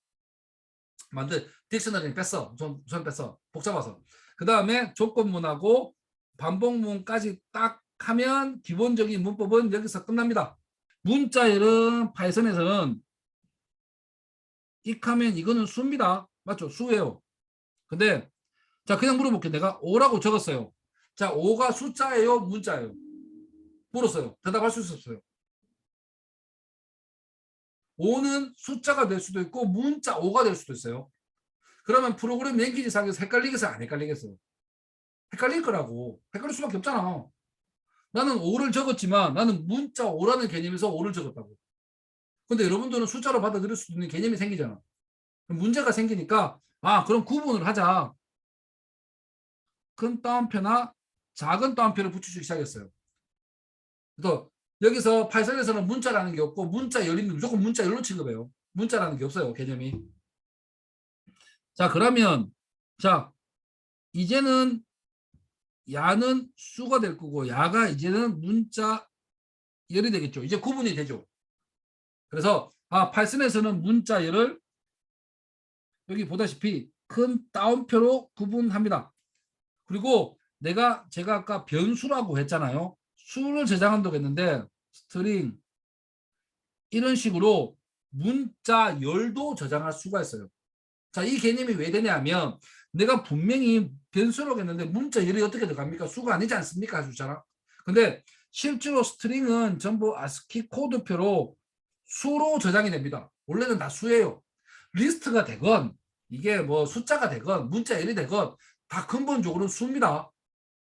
딕셔너리는 뺐어. 우선 뺐어. 복잡해서. 그 다음에 조건문하고 반복문까지 딱 하면 기본적인 문법은 여기서 끝납니다. 문자열은 파이썬에서는 익하면 이거는 수입니다. 맞죠? 수예요. 근데 자 그냥 물어볼게. 내가 5라고 적었어요. 자 5가 숫자예요? 문자예요? 물었어요. 대답할 수 있었어요. 5는 숫자가 될 수도 있고 문자 5가 될 수도 있어요. 그러면 프로그램 랭귀지 상에서 헷갈리겠어? 안 헷갈리겠어? 헷갈릴 거라고. 헷갈릴 수밖에 없잖아. 나는 5를 적었지만 나는 문자 5라는 개념에서 5를 적었다고. 근데 여러분들은 숫자로 받아들일 수 있는 개념이 생기잖아. 문제가 생기니까 그럼 구분을 하자. 큰 따옴표나 작은 따옴표를 붙이기 시작했어요. 그래서 여기서 파이썬에서는 문자라는 게 없고 문자 열리면 무조건 문자 열로 취급해요. 문자라는 게 없어요. 개념이. 자 그러면 자 이제는 야는 수가 될 거고 야가 이제는 문자 열이 되겠죠. 이제 구분이 되죠. 그래서 파이썬에서는 문자 열을 여기 보다시피 큰 따옴표로 구분합니다. 그리고 제가 아까 변수라고 했잖아요. 수를 저장한다고 했는데 스트링 이런 식으로 문자 열도 저장할 수가 있어요. 자, 이 개념이 왜 되냐면 내가 분명히 변수라고 했는데 문자 열이 어떻게 들어갑니까? 수가 아니지 않습니까? 숫자랑. 근데 실제로 스트링은 전부 아스키 코드표로 수로 저장이 됩니다. 원래는 다 수예요. 리스트가 되건 이게 뭐 숫자가 되건 문자 열이 되건 다 근본적으로는 수입니다.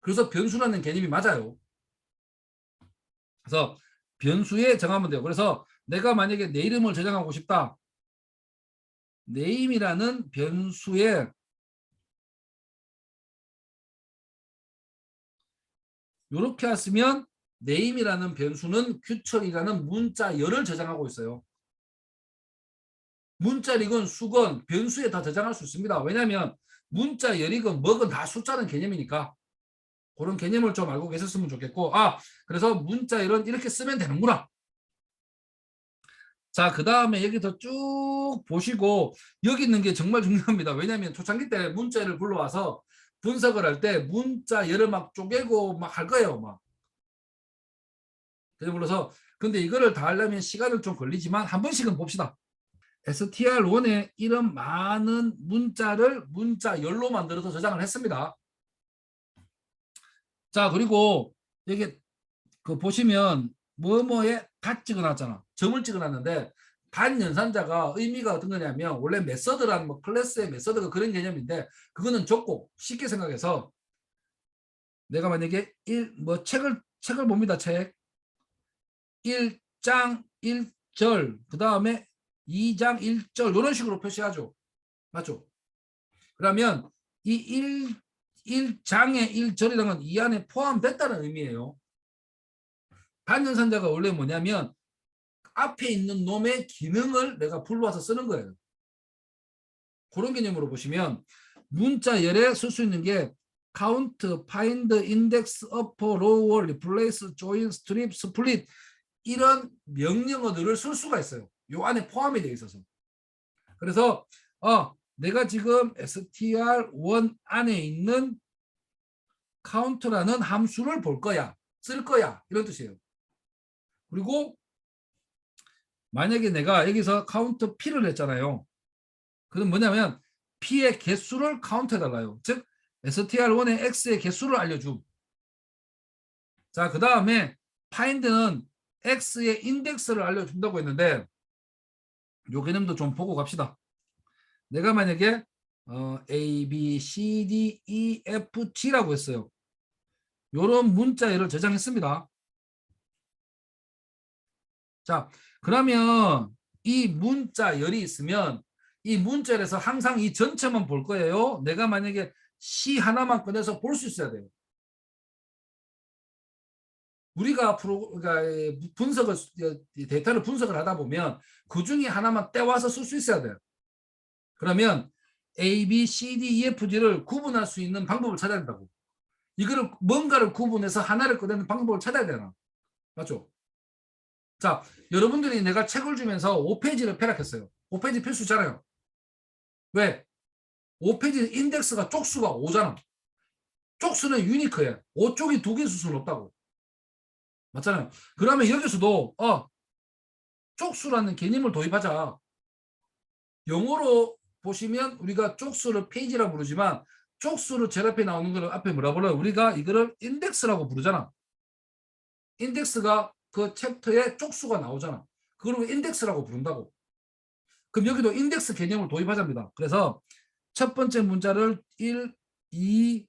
그래서 변수라는 개념이 맞아요. 그래서 변수에 정하면 돼요. 그래서 내가 만약에 내 이름을 저장하고 싶다. name이라는 변수에 이렇게 했으면 name이라는 변수는 퓨처리라는 문자열을 저장하고 있어요. 문자리건 수건 변수에 다 저장할 수 있습니다. 왜냐하면 문자열이건 뭐건 다 숫자는 개념이니까 그런 개념을 좀 알고 계셨으면 좋겠고 그래서 문자열은 이렇게 쓰면 되는구나. 자, 그 다음에 여기서 쭉 보시고 여기 있는 게 정말 중요합니다. 왜냐하면 초창기 때 문자열을 불러와서 분석을 할 때 문자열을 막 쪼개고 막 할 거예요. 막. 그래서 불러서 근데 이거를 다 하려면 시간은 좀 걸리지만 한 번씩은 봅시다. str1에 이런 많은 문자를 문자열로 만들어서 저장을 했습니다. 자, 그리고 여기 보시면 뭐뭐에 다 찍어놨잖아. 점을 찍어놨는데 반연산자가 의미가 어떤 거냐면 원래 메서드라는 뭐 클래스의 메서드가 그런 개념인데 그거는 좁고 쉽게 생각해서 내가 만약에 책을 봅니다. 책 1장 1절 그 다음에 2장 1절 이런 식으로 표시하죠. 맞죠? 그러면 이 1장의 1절이라는 건 이 안에 포함됐다는 의미예요. 반연산자가 원래 뭐냐면 앞에 있는 놈의 기능을 내가 불러와서 쓰는 거예요. 그런 개념으로 보시면 문자열에 쓸 수 있는 게 count, find, index, upper, lower, replace, join, strip, split 이런 명령어들을 쓸 수가 있어요. 요 안에 포함이 되어 있어서. 그래서 내가 지금 str1 안에 있는 count라는 함수를 볼 거야. 쓸 거야. 이런 뜻이에요. 그리고 만약에 내가 여기서 count p를 했잖아요. 그건 뭐냐면 p의 개수를 카운트 해달라요. 즉 str1의 x의 개수를 알려줌. 자, 그 다음에 find는 x의 인덱스를 알려준다고 했는데 요 개념도 좀 보고 갑시다. 내가 만약에 A, B, C, D, E, F, G라고 했어요. 요런 문자열을 저장했습니다. 자, 그러면 이 문자열이 있으면 이 문자열에서 항상 이 전체만 볼 거예요. 내가 만약에 C 하나만 꺼내서 볼 수 있어야 돼요. 우리가 그러니까 데이터를 분석을 하다 보면 그 중에 하나만 떼와서 쓸 수 있어야 돼요. 그러면 A, B, C, D, E, F, G를 구분할 수 있는 방법을 찾아야 된다고. 이거를 뭔가를 구분해서 하나를 꺼내는 방법을 찾아야 되나. 맞죠? 자, 여러분들이 내가 책을 주면서 5페이지를 펴락했어요. 5페이지 필수잖아요. 왜? 5페이지 인덱스가 쪽수가 5잖아. 쪽수는 유니크해. 5쪽이 두 개 수는 없다고. 맞잖아요. 그러면 여기서도 쪽수라는 개념을 도입하자. 영어로 보시면 우리가 쪽수를 페이지라고 부르지만 쪽수를 제일 앞에 나오는 거를 앞에 뭐라 불러요? 우리가 이거를 인덱스라고 부르잖아. 인덱스가 그 챕터에 쪽수가 나오잖아. 그걸 인덱스라고 부른다고. 그럼 여기도 인덱스 개념을 도입하자입니다. 그래서 첫 번째 문자를 1, 2,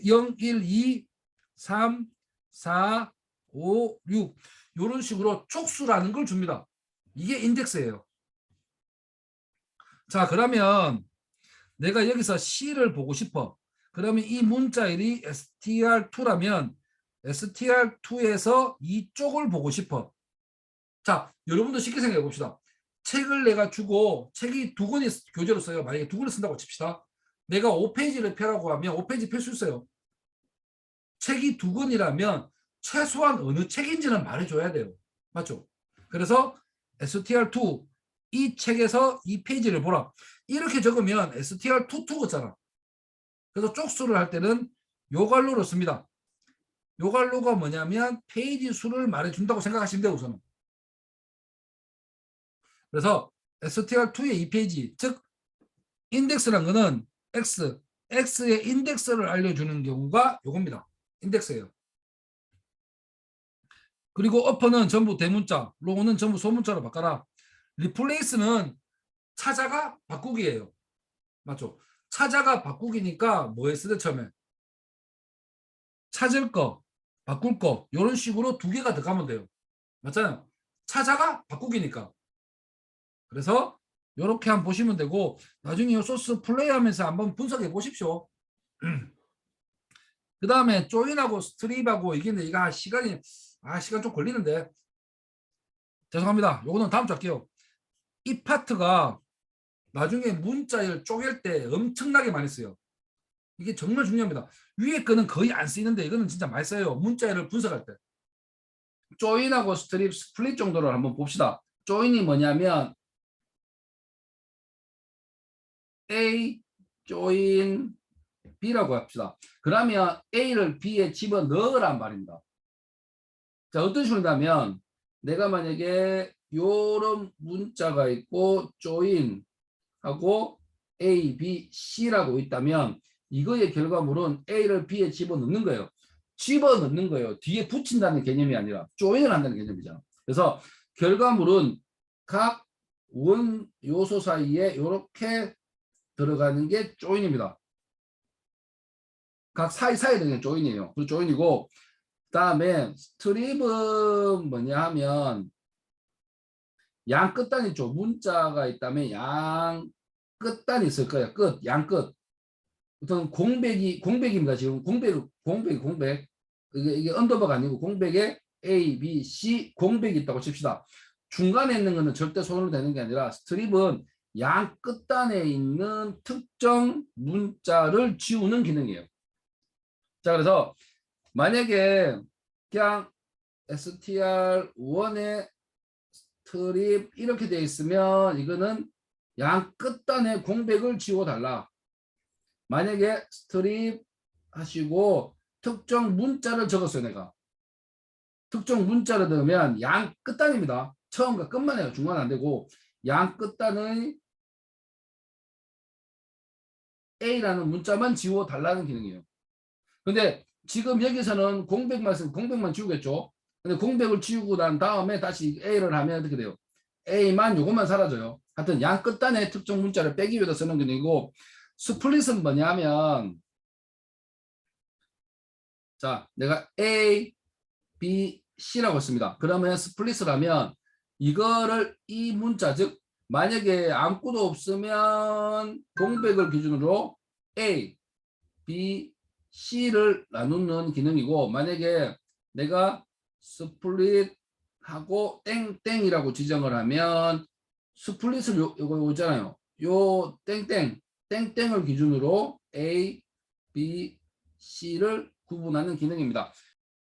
0, 1, 2, 3, 4, 5, 6 이런 식으로 쪽수라는 걸 줍니다. 이게 인덱스예요. 자, 그러면 내가 여기서 C를 보고 싶어. 그러면 이 문자열이 str2라면 str2에서 이쪽을 보고 싶어. 자, 여러분도 쉽게 생각해 봅시다. 책을 내가 주고 책이 두 권이 교재로 써요. 만약에 두 권을 쓴다고 칩시다. 내가 5페이지를 펴라고 하면 5페이지 펼 수 있어요. 책이 두 권이라면 최소한 어느 책인지는 말해줘야 돼요. 맞죠? 그래서 str2 이 책에서 이 페이지를 보라. 이렇게 적으면 str22잖아. 그래서 쪽수를 할 때는 요갈로를 씁니다. 요갈로가 뭐냐면 페이지 수를 말해준다고 생각하시면 돼요. 우선은. 그래서 str2의 2페이지 즉 인덱스라는 거는 x의 인덱스를 알려주는 경우가 요겁니다. 인덱스예요. 그리고 어퍼는 전부 대문자, 로우는 전부 소문자로 바꿔라. 리플레이스는 찾아가 바꾸기예요. 맞죠? 찾아가 바꾸기니까 뭐 했을 때 처음에 찾을 거, 바꿀 거 이런 식으로 두 개가 들어가면 돼요. 맞잖아요. 찾아가 바꾸기니까. 그래서 이렇게 한번 보시면 되고 나중에 이 소스 플레이하면서 한번 분석해 보십시오. 그 다음에 조인하고 스트립하고 이게 시간 좀 걸리는데 죄송합니다. 요거는 다음 주 할게요. 이 파트가 나중에 문자열 쪼갤 때 엄청나게 많이 써요. 이게 정말 중요합니다. 위에 거는 거의 안 쓰이는데 이거는 진짜 많이 써요. 문자열을 분석할 때. 조인하고 스트립, 스플릿 정도를 한번 봅시다. 조인이 뭐냐면 A, 조인, B라고 합시다. 그러면 A를 B에 집어넣으란 말입니다. 자, 어떤 식으로냐면 내가 만약에 요런 문자가 있고 조인하고 A, B, C라고 있다면 이거의 결과물은 A를 B에 집어넣는 거예요. 집어넣는 거예요. 뒤에 붙인다는 개념이 아니라 조인을 한다는 개념이잖아. 그래서 결과물은 각 원 요소 사이에 이렇게 들어가는 게 조인입니다. 각 사이사이에 들어가는 게 조인이에요. 그 조인이고, 그다음에 스트립은 뭐냐 하면 양 끝단이 있죠. 문자가 있다면 양 끝단이 있을 거예요. 양 끝. 어떤 공백입니다. 지금 공백. 이게 언더바가 아니고 공백에 A, B, C 공백이 있다고 칩시다. 중간에 있는 거는 절대 손으로 되는 게 아니라 스트립은 양 끝단에 있는 특정 문자를 지우는 기능이에요. 자, 그래서 만약에 그냥 str1에 스트립 이렇게 돼 있으면 이거는 양 끝단에 공백을 지워달라. 만약에 스트립 하시고 특정 문자를 적었어요. 내가 특정 문자를 넣으면 양 끝단입니다. 처음과 끝만 해요. 중간 안 되고 양 끝단의 A라는 문자만 지워달라는 기능이에요. 근데 지금 여기서는 공백만 지우겠죠. 근데 공백을 지우고 난 다음에 다시 A를 하면 어떻게 돼요? A만 요것만 사라져요. 하여튼 양 끝단에 특정 문자를 빼기 위해서 쓰는 기능이고, 스플릿은 뭐냐면, 자, 내가 A, B, C라고 했습니다. 그러면 스플릿을 하면 이거를 이 문자, 즉 만약에 아무것도 없으면 공백을 기준으로 A, B, C를 나누는 기능이고, 만약에 내가 스플릿하고 땡땡이라고 지정을 하면 스플릿을 요거 있잖아요. 요 땡땡을 기준으로 A, B, C를 구분하는 기능입니다.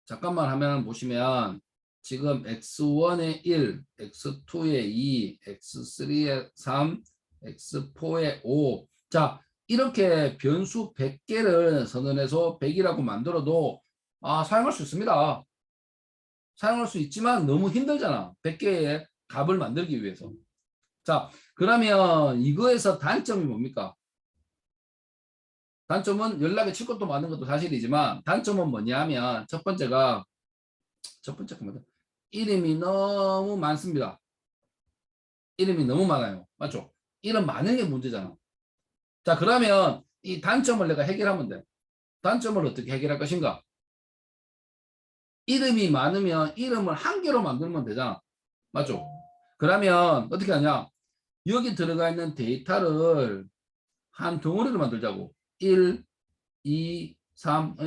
잠깐만 하면 보시면 지금 x1에 1, x2에 2, x3에 3, x4에 5. 자, 이렇게 변수 100개를 선언해서 100이라고 만들어도 사용할 수 있습니다. 사용할 수 있지만 너무 힘들잖아. 100개의 값을 만들기 위해서. 자, 그러면 이거에서 단점이 뭡니까? 단점은 연락에 칠 것도 많은 것도 사실이지만 단점은 뭐냐면 첫 번째가 이름이 너무 많습니다. 이름이 너무 많아요. 맞죠? 이름 많은 게 문제잖아. 자, 그러면 이 단점을 내가 해결하면 돼. 단점을 어떻게 해결할 것인가? 이름이 많으면 이름을 한 개로 만들면 되잖아. 맞죠? 그러면 어떻게 하냐? 여기 들어가 있는 데이터를 한 덩어리로 만들자고. 1, 2, 3,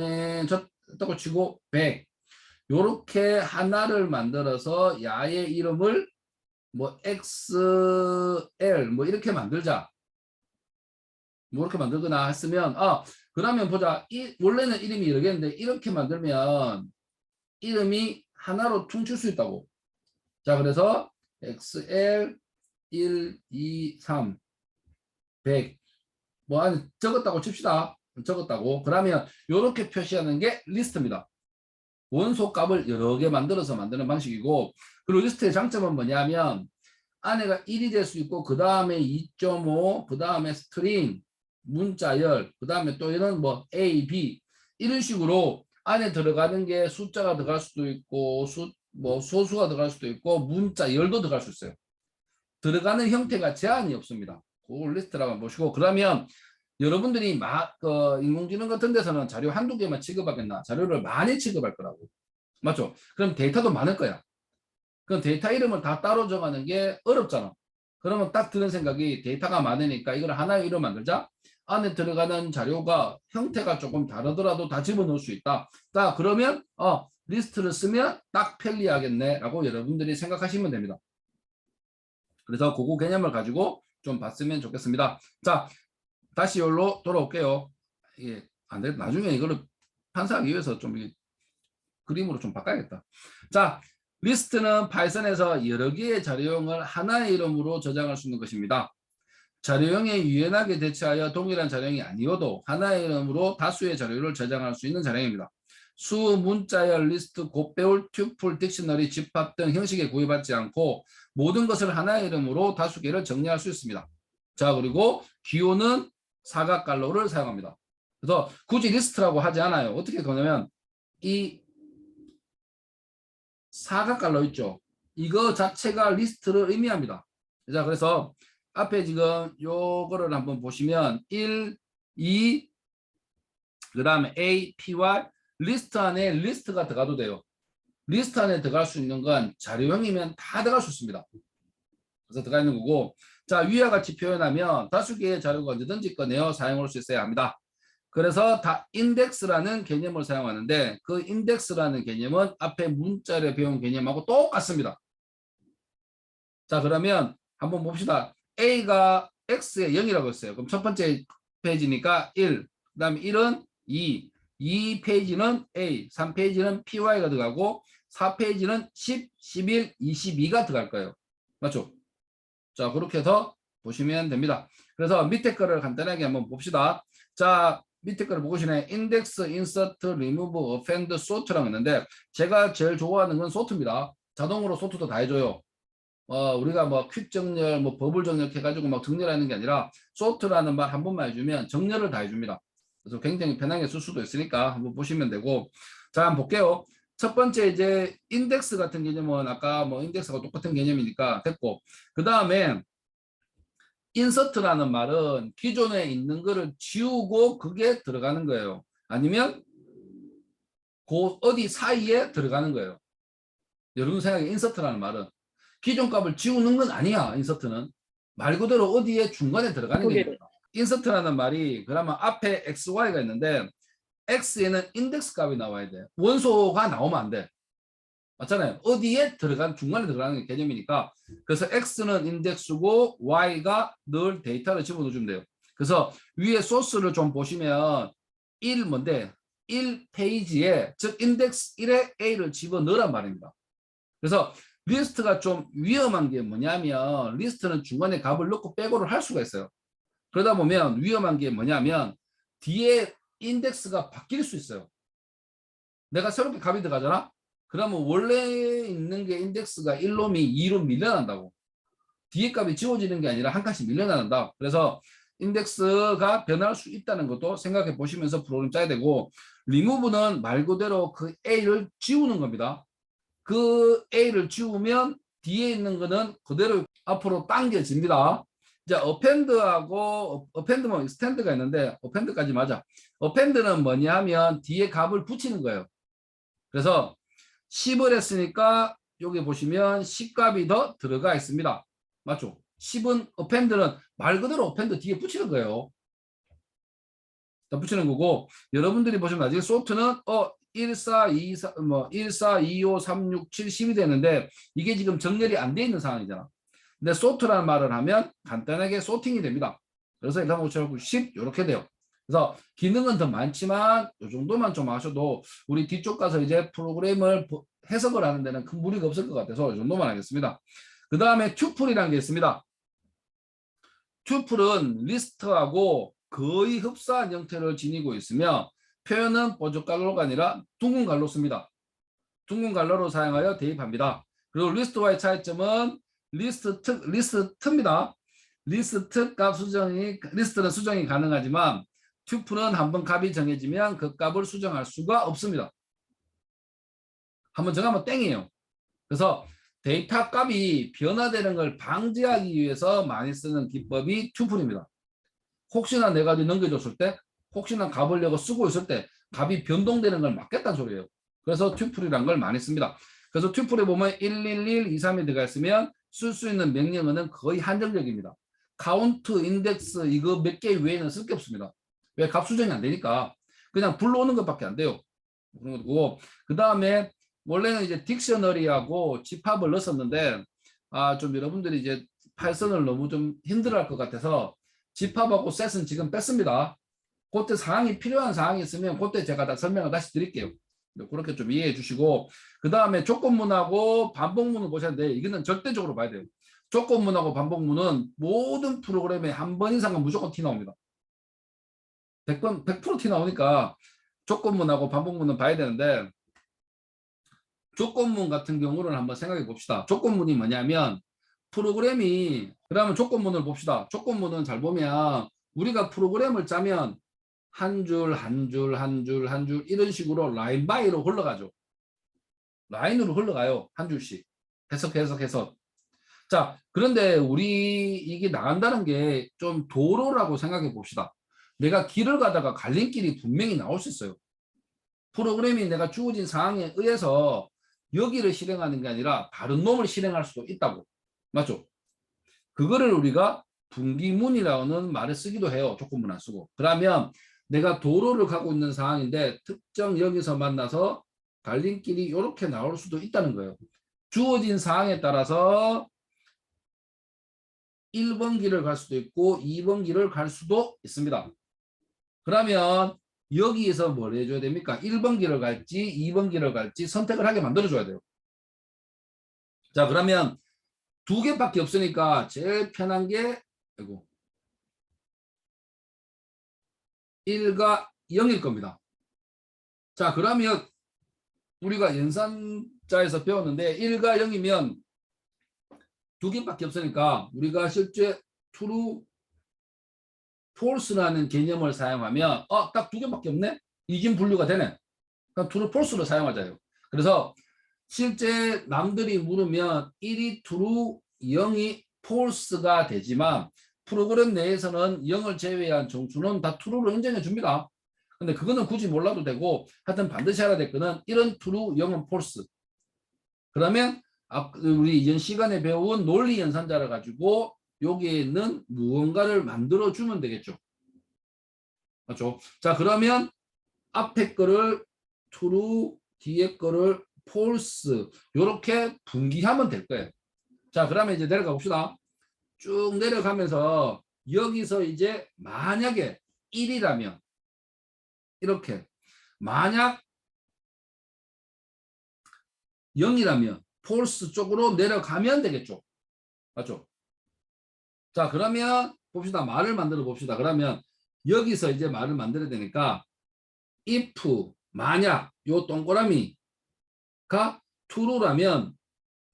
저다고 치고 100. 요렇게 하나를 만들어서 야의 이름을 뭐 XL 뭐 이렇게 만들자. 뭐 이렇게 만들거나 했으면 그러면 보자. 원래는 이름이 여러 개인데 이렇게 만들면 이름이 하나로 퉁칠 수 있다고. 자, 그래서 XL 1, 2, 3 100 뭐 아니 적었다고 칩시다. 적었다고. 그러면 이렇게 표시하는 게 리스트입니다. 원소 값을 여러 개 만들어서 만드는 방식이고, 그리고 리스트의 장점은 뭐냐면 안에가 1이 될 수 있고 그 다음에 2.5, 그 다음에 스트링, 문자열, 그 다음에 또 이런 뭐 A, B 이런 식으로 안에 들어가는 게 숫자가 들어갈 수도 있고 소수가 들어갈 수도 있고 문자열도 들어갈 수 있어요. 들어가는 형태가 제한이 없습니다. 그 리스트라고 보시고, 그러면 여러분들이 인공지능 같은 데서는 자료 한두 개만 취급하겠나? 자료를 많이 취급할 거라고. 맞죠? 그럼 데이터도 많을 거야. 그럼 데이터 이름을 다 따로 정하는 게 어렵잖아. 그러면 딱 드는 생각이 데이터가 많으니까 이걸 하나의 이름 만들자. 안에 들어가는 자료가 형태가 조금 다르더라도 다 집어넣을 수 있다. 자, 그러면 리스트를 쓰면 딱 편리하겠네 라고 여러분들이 생각하시면 됩니다. 그래서 그거 개념을 가지고 좀 봤으면 좋겠습니다. 자, 다시 여기로 돌아올게요. 이게 안 돼. 나중에 이거를 판사하기 위해서 좀 그림으로 좀 바꿔야겠다. 자, 리스트는 파이썬에서 여러 개의 자료형을 하나의 이름으로 저장할 수 있는 것입니다. 자료형에 유연하게 대처하여 동일한 자료형이 아니어도 하나의 이름으로 다수의 자료를 저장할 수 있는 자료형입니다. 수, 문자열, 리스트, 곱배울, 튜플, 딕셔너리, 집합 등 형식에 구애받지 않고 모든 것을 하나의 이름으로 다수 개를 정리할 수 있습니다. 자, 그리고 기호는 사각갈로를 사용합니다. 그래서 굳이 리스트라고 하지 않아요. 어떻게 그러냐면 이 사각갈로 있죠. 이거 자체가 리스트를 의미합니다. 자, 그래서 앞에 지금 요거를 한번 보시면 1, 2, 그 다음에 A, PY 리스트 안에 리스트가 들어가도 돼요. 리스트 안에 들어갈 수 있는 건 자료형이면 다 들어갈 수 있습니다. 그래서 들어가 있는 거고, 자, 위와 같이 표현하면 다수 개의 자료가 언제든지 꺼내어 사용할 수 있어야 합니다. 그래서 다 인덱스라는 개념을 사용하는데 그 인덱스라는 개념은 앞에 문자를 배운 개념하고 똑같습니다. 자, 그러면 한번 봅시다. A가 X에 0이라고 했어요. 그럼 첫 번째 페이지니까 1, 그 다음에 1은 2, 2페이지는 A, 3페이지는 PY가 들어가고 4페이지는 10, 11, 22가 들어갈 거예요. 맞죠? 자, 그렇게 해서 보시면 됩니다. 그래서 밑에 거를 간단하게 한번 봅시다. 자, 밑에 거를 보시면 인덱스, 인서트, 리무브, 어펜드, 소트라고 있는데 제가 제일 좋아하는 건 소트입니다. 자동으로 소트도 다 해줘요. 우리가 뭐 퀵 정렬, 뭐 버블 정렬 해가지고 막 정렬하는 게 아니라 소트라는 말 한 번만 해주면 정렬을 다 해줍니다. 그래서 굉장히 편하게 쓸 수도 있으니까 한번 보시면 되고, 자, 한번 볼게요. 첫 번째 이제 인덱스 같은 개념은 아까 뭐 인덱스가 똑같은 개념이니까 됐고, 그 다음에 인서트라는 말은 기존에 있는 거를 지우고 그게 들어가는 거예요. 아니면 그 어디 사이에 들어가는 거예요. 여러분 생각에 인서트라는 말은 기존 값을 지우는 건 아니야. 인서트는 말 그대로 어디에 중간에 들어가는 게 인서트라는 말이 그러면 앞에 XY가 있는데 X에는 인덱스 값이 나와야 돼. 원소가 나오면 안 돼. 맞잖아요. 어디에 들어간 중간에 들어가는 개념이니까 그래서 X는 인덱스고 Y가 늘 데이터를 집어넣어주면 돼요. 그래서 위에 소스를 좀 보시면 1 뭔데 1페이지에 즉 인덱스 1에 A를 집어넣으란 말입니다. 그래서 리스트가 좀 위험한 게 뭐냐면 리스트는 중간에 값을 넣고 빼고를 할 수가 있어요. 그러다 보면 위험한 게 뭐냐면 뒤에 인덱스가 바뀔 수 있어요. 내가 새롭게 값이 들어가잖아. 그러면 원래 있는 게 인덱스가 1놈이 2로 밀려난다고. 뒤에 값이 지워지는 게 아니라 한 칸씩 밀려난다. 그래서 인덱스가 변할 수 있다는 것도 생각해 보시면서 프로그램 짜야 되고, 리무브는 말 그대로 그 A를 지우는 겁니다. 그 A를 지우면 뒤에 있는 거는 그대로 앞으로 당겨집니다. 자, 어펜드하고 어펜드 뭐 스탠드가 있는데 어펜드까지 맞아. 어펜드는 뭐냐 하면 뒤에 값을 붙이는 거예요. 그래서 10을 했으니까 여기 보시면 10값이 더 들어가 있습니다. 맞죠? 10은 어펜드는 말 그대로 어펜드 뒤에 붙이는 거예요. 붙이는 거고 여러분들이 보시면 나중에 소트는 1, 4, 2, 4, 뭐 1, 4, 2, 5, 3, 6, 7, 10이 되는데 이게 지금 정렬이 안 돼 있는 상황이잖아. 근데 소트라는 말을 하면 간단하게 소팅이 됩니다. 그래서 1, 3, 5, 7, 8, 9, 10 이렇게 돼요. 그래서 기능은 더 많지만 이 정도만 좀 아셔도 우리 뒤쪽 가서 이제 프로그램을 해석을 하는 데는 큰 무리가 없을 것 같아서 이 정도만 하겠습니다. 그 다음에 튜플이라는 게 있습니다. 튜플은 리스트하고 거의 흡사한 형태를 지니고 있으며 표현은 뾰족갈로가 아니라 둥근 갈로 씁니다. 둥근 갈로로 사용하여 대입합니다. 그리고 리스트와의 차이점은 리스트입니다. 리스트 값 수정이 리스트는 수정이 가능하지만 튜플은 한번 값이 정해지면 그 값을 수정할 수가 없습니다. 한번 정하면 땡이에요. 그래서 데이터 값이 변화되는 걸 방지하기 위해서 많이 쓰는 기법이 튜플입니다. 혹시나 내가 넘겨줬을 때 혹시나 값을 내고 쓰고 있을 때 값이 변동되는 걸 막겠다는 소리예요. 그래서 튜플이란 걸 많이 씁니다. 그래서 튜플에 보면 111, 23이 들어가 있으면 쓸 수 있는 명령어는 거의 한정적입니다. 카운트, 인덱스 이거 몇 개 외에는 쓸 게 없습니다. 왜? 값 수정이 안 되니까 그냥 불러오는 것밖에 안 돼요. 그리고 그 다음에 원래는 이제 딕셔너리하고 집합을 넣었었는데 좀 여러분들이 이제 파이썬을 너무 좀 힘들어할 것 같아서 집합하고 셋은 지금 뺐습니다. 그때 사항이 필요한 사항이 있으면 그때 제가 다 설명을 다시 드릴게요. 그렇게 좀 이해해 주시고 그 다음에 조건문하고 반복문을 보셔야 돼요. 이거는 절대적으로 봐야 돼요. 조건문하고 반복문은 모든 프로그램에 한 번 이상은 무조건 티 나옵니다. 100% 티 나오니까 조건문하고 반복문은 봐야 되는데 조건문 같은 경우는 한번 생각해 봅시다. 조건문이 뭐냐면 프로그램이 그러면 조건문을 봅시다. 조건문은 잘 보면 우리가 프로그램을 짜면 한 줄, 한 줄, 한 줄, 한 줄 이런 식으로 라인 바이로 흘러가죠. 라인으로 흘러가요. 한 줄씩. 해석. 자, 그런데 우리 이게 나간다는 게 좀 도로라고 생각해 봅시다. 내가 길을 가다가 갈림길이 분명히 나올 수 있어요. 프로그램이 내가 주어진 상황에 의해서 여기를 실행하는 게 아니라 다른 놈을 실행할 수도 있다고. 맞죠? 그거를 우리가 분기문이라는 말을 쓰기도 해요. 조건문 안 쓰고. 그러면 내가 도로를 가고 있는 상황인데 특정 여기서 만나서 갈림길이 이렇게 나올 수도 있다는 거예요. 주어진 상황에 따라서 1번 길을 갈 수도 있고 2번 길을 갈 수도 있습니다. 그러면 여기에서 뭘 해줘야 됩니까? 1번 길을 갈지 2번 길을 갈지 선택을 하게 만들어줘야 돼요. 자, 그러면 두 개밖에 없으니까 제일 편한 게 1과 0일 겁니다. 자, 그러면 우리가 연산자에서 배웠는데 1과 0이면 두 개밖에 없으니까 우리가 실제 true, false라는 개념을 사용하면 딱 두 개밖에 없네? 이진 분류가 되네. 그럼 true, false를 사용하자요. 그래서 실제 남들이 물으면 1이 true, 0이 false가 되지만 프로그램 내에서는 0을 제외한 정수는 다 true로 인정해 줍니다. 근데 그거는 굳이 몰라도 되고 하여튼 반드시 알아야 될 거는 1은 true, 0은 false. 그러면 우리 이전 시간에 배운 논리 연산자를 가지고 여기에 있는 무언가를 만들어 주면 되겠죠. 맞죠? 자, 그러면 앞에 거를 true, 뒤에 거를 false 이렇게 분기하면 될 거예요. 자, 그러면 이제 내려가 봅시다. 쭉 내려가면서 여기서 이제 만약에 1이라면 이렇게, 만약 0이라면 false 쪽으로 내려가면 되겠죠. 맞죠? 자, 그러면 봅시다. 말을 만들어 봅시다. 그러면 여기서 이제 말을 만들어야 되니까 if, 만약 요 동그라미가 true라면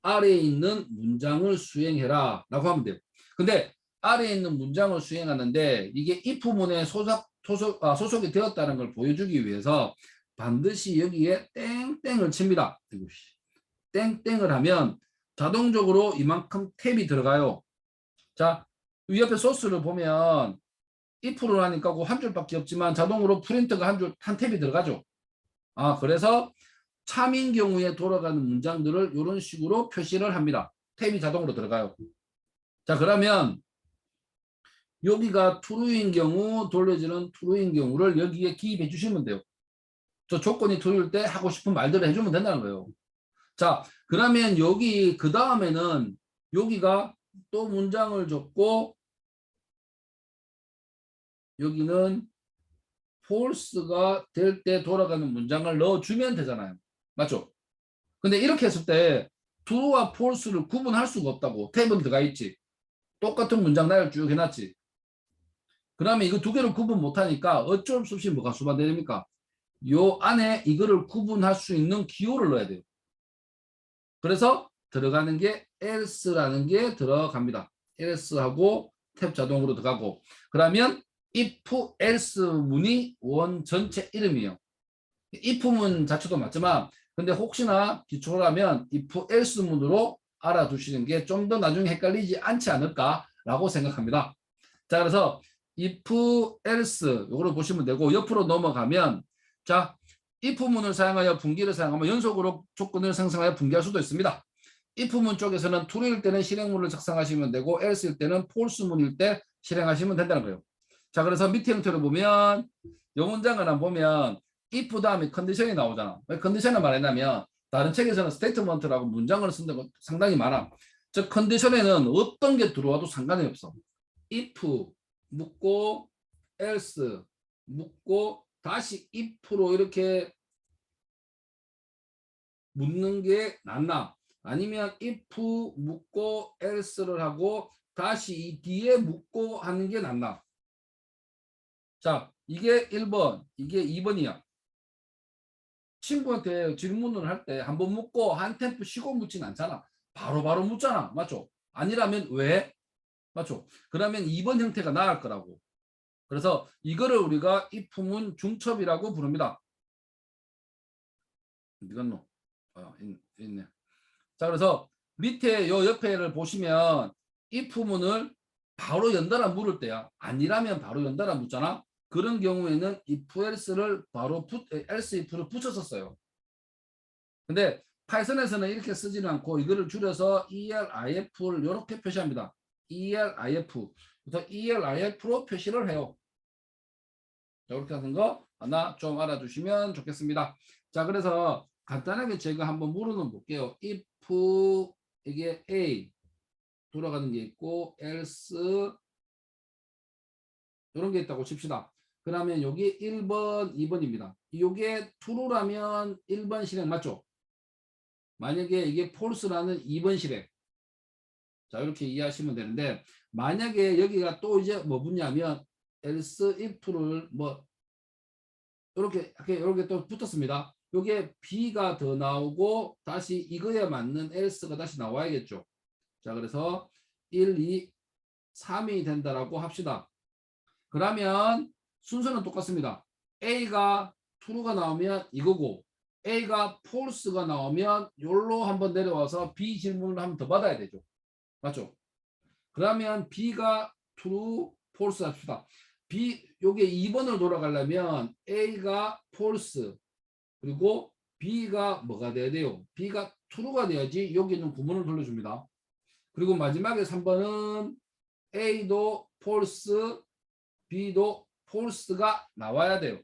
아래에 있는 문장을 수행해라 라고 하면 돼요. 근데 아래에 있는 문장을 수행하는데 이게 if문에 소속이 되었다는 걸 보여주기 위해서 반드시 여기에 땡땡을 칩니다. 땡땡을 하면 자동적으로 이만큼 탭이 들어가요. 자, 위 옆에 소스를 보면 if를 하니까 한 줄밖에 없지만 자동으로 프린트가 한 탭이 들어가죠. 그래서 참인 경우에 돌아가는 문장들을 이런 식으로 표시를 합니다. 탭이 자동으로 들어가요. 자, 그러면 여기가 true인 경우, 돌려지는 true인 경우를 여기에 기입해 주시면 돼요. 저 조건이 true일 때 하고 싶은 말들을 해주면 된다는 거예요. 자, 그러면 여기 그 다음에는 여기가 또 문장을 줬고 여기는 false가 될 때 돌아가는 문장을 넣어주면 되잖아요. 맞죠? 근데 이렇게 했을 때 true와 false를 구분할 수가 없다고. 탭은 들어가 있지. 똑같은 문장 나열 쭉 해놨지. 그러면 이거 두 개를 구분 못하니까 어쩔 수 없이 뭐가 수반돼야 됩니까? 요 안에 이거를 구분할 수 있는 기호를 넣어야 돼요. 그래서 들어가는 게 else라는 게 들어갑니다. else하고 탭 자동으로 들어가고, 그러면 if else 문이 원 전체 이름이에요. if 문 자체도 맞지만 근데 혹시나 기초라면 if else 문으로 알아두시는 게 좀 더 나중에 헷갈리지 않지 않을까라고 생각합니다. 자, 그래서 if else 요거를 보시면 되고, 옆으로 넘어가면 자, if 문을 사용하여 분기를 사용하면 연속으로 조건을 생성하여 분기할 수도 있습니다. if 문 쪽에서는 true일 때는 실행문을 작성하시면 되고 else일 때는 false 문일 때 실행하시면 된다는 거예요. 자, 그래서 밑에 형태로 보면 이 문장을 한번 보면 if 다음에 컨디션이 나오잖아. 왜 컨디션을 말했냐면 다른 책에서는 스테이트먼트라고 문장을 쓴 데가 상당히 많아. 즉 컨디션에는 어떤 게 들어와도 상관이 없어. if 묻고 else 묻고 다시 if로 이렇게 묻는 게 낫나? 아니면 if 묻고 else를 하고 다시 이 뒤에 묻고 하는 게 낫나? 자, 이게 1번, 이게 2번이야. 친구한테 질문을 할 때 한 번 묻고 한 템포 쉬고 묻진 않잖아. 바로바로 묻잖아. 맞죠? 아니라면 왜? 맞죠? 그러면 2번 형태가 나을 거라고. 그래서 이거를 우리가 if문 중첩이라고 부릅니다. 어디 갔노? 있네. 자, 그래서 밑에 요 옆에를 보시면 if문을 바로 연달아 물을 때야. 아니라면 바로 연달아 묻잖아. 그런 경우에는 if else를 바로 else if를 붙여서 써요. 근데 파이썬에서는 이렇게 쓰지는 않고 이거를 줄여서 elif를 이렇게 표시합니다. elif. 그래서 elif로 표시를 해요. 자, 이렇게 하는 거 하나 좀 알아두시면 좋겠습니다. 자, 그래서 간단하게 제가 한번 물어는 볼게요. if 이게 A 돌아가는 게 있고 else 이런 게 있다고 칩시다. 그러면 여기 1번, 2번입니다. 이게 true라면 1번 실행 맞죠? 만약에 이게 false라는 2번 실행. 자, 이렇게 이해하시면 되는데 만약에 여기가 또 이제 뭐 붙냐면 else if를 뭐 이렇게 또 붙었습니다. 요게 B가 더 나오고 다시 이거에 맞는 else가 다시 나와야겠죠. 자, 그래서 1, 2, 3이 된다라고 합시다. 그러면 순서는 똑같습니다. A가 true가 나오면 이거고 A가 false가 나오면 여기로 한번 내려와서 B 질문을 한번 더 받아야 되죠. 맞죠? 그러면 B가 true, false 합시다. B 요게 2번을 돌아가려면 A가 false 그리고 B가 뭐가 돼야 돼요? B가 true가 돼야지 여기 있는 구문을 돌려줍니다. 그리고 마지막에 3번은 A도 false, B도 false가 나와야 돼요.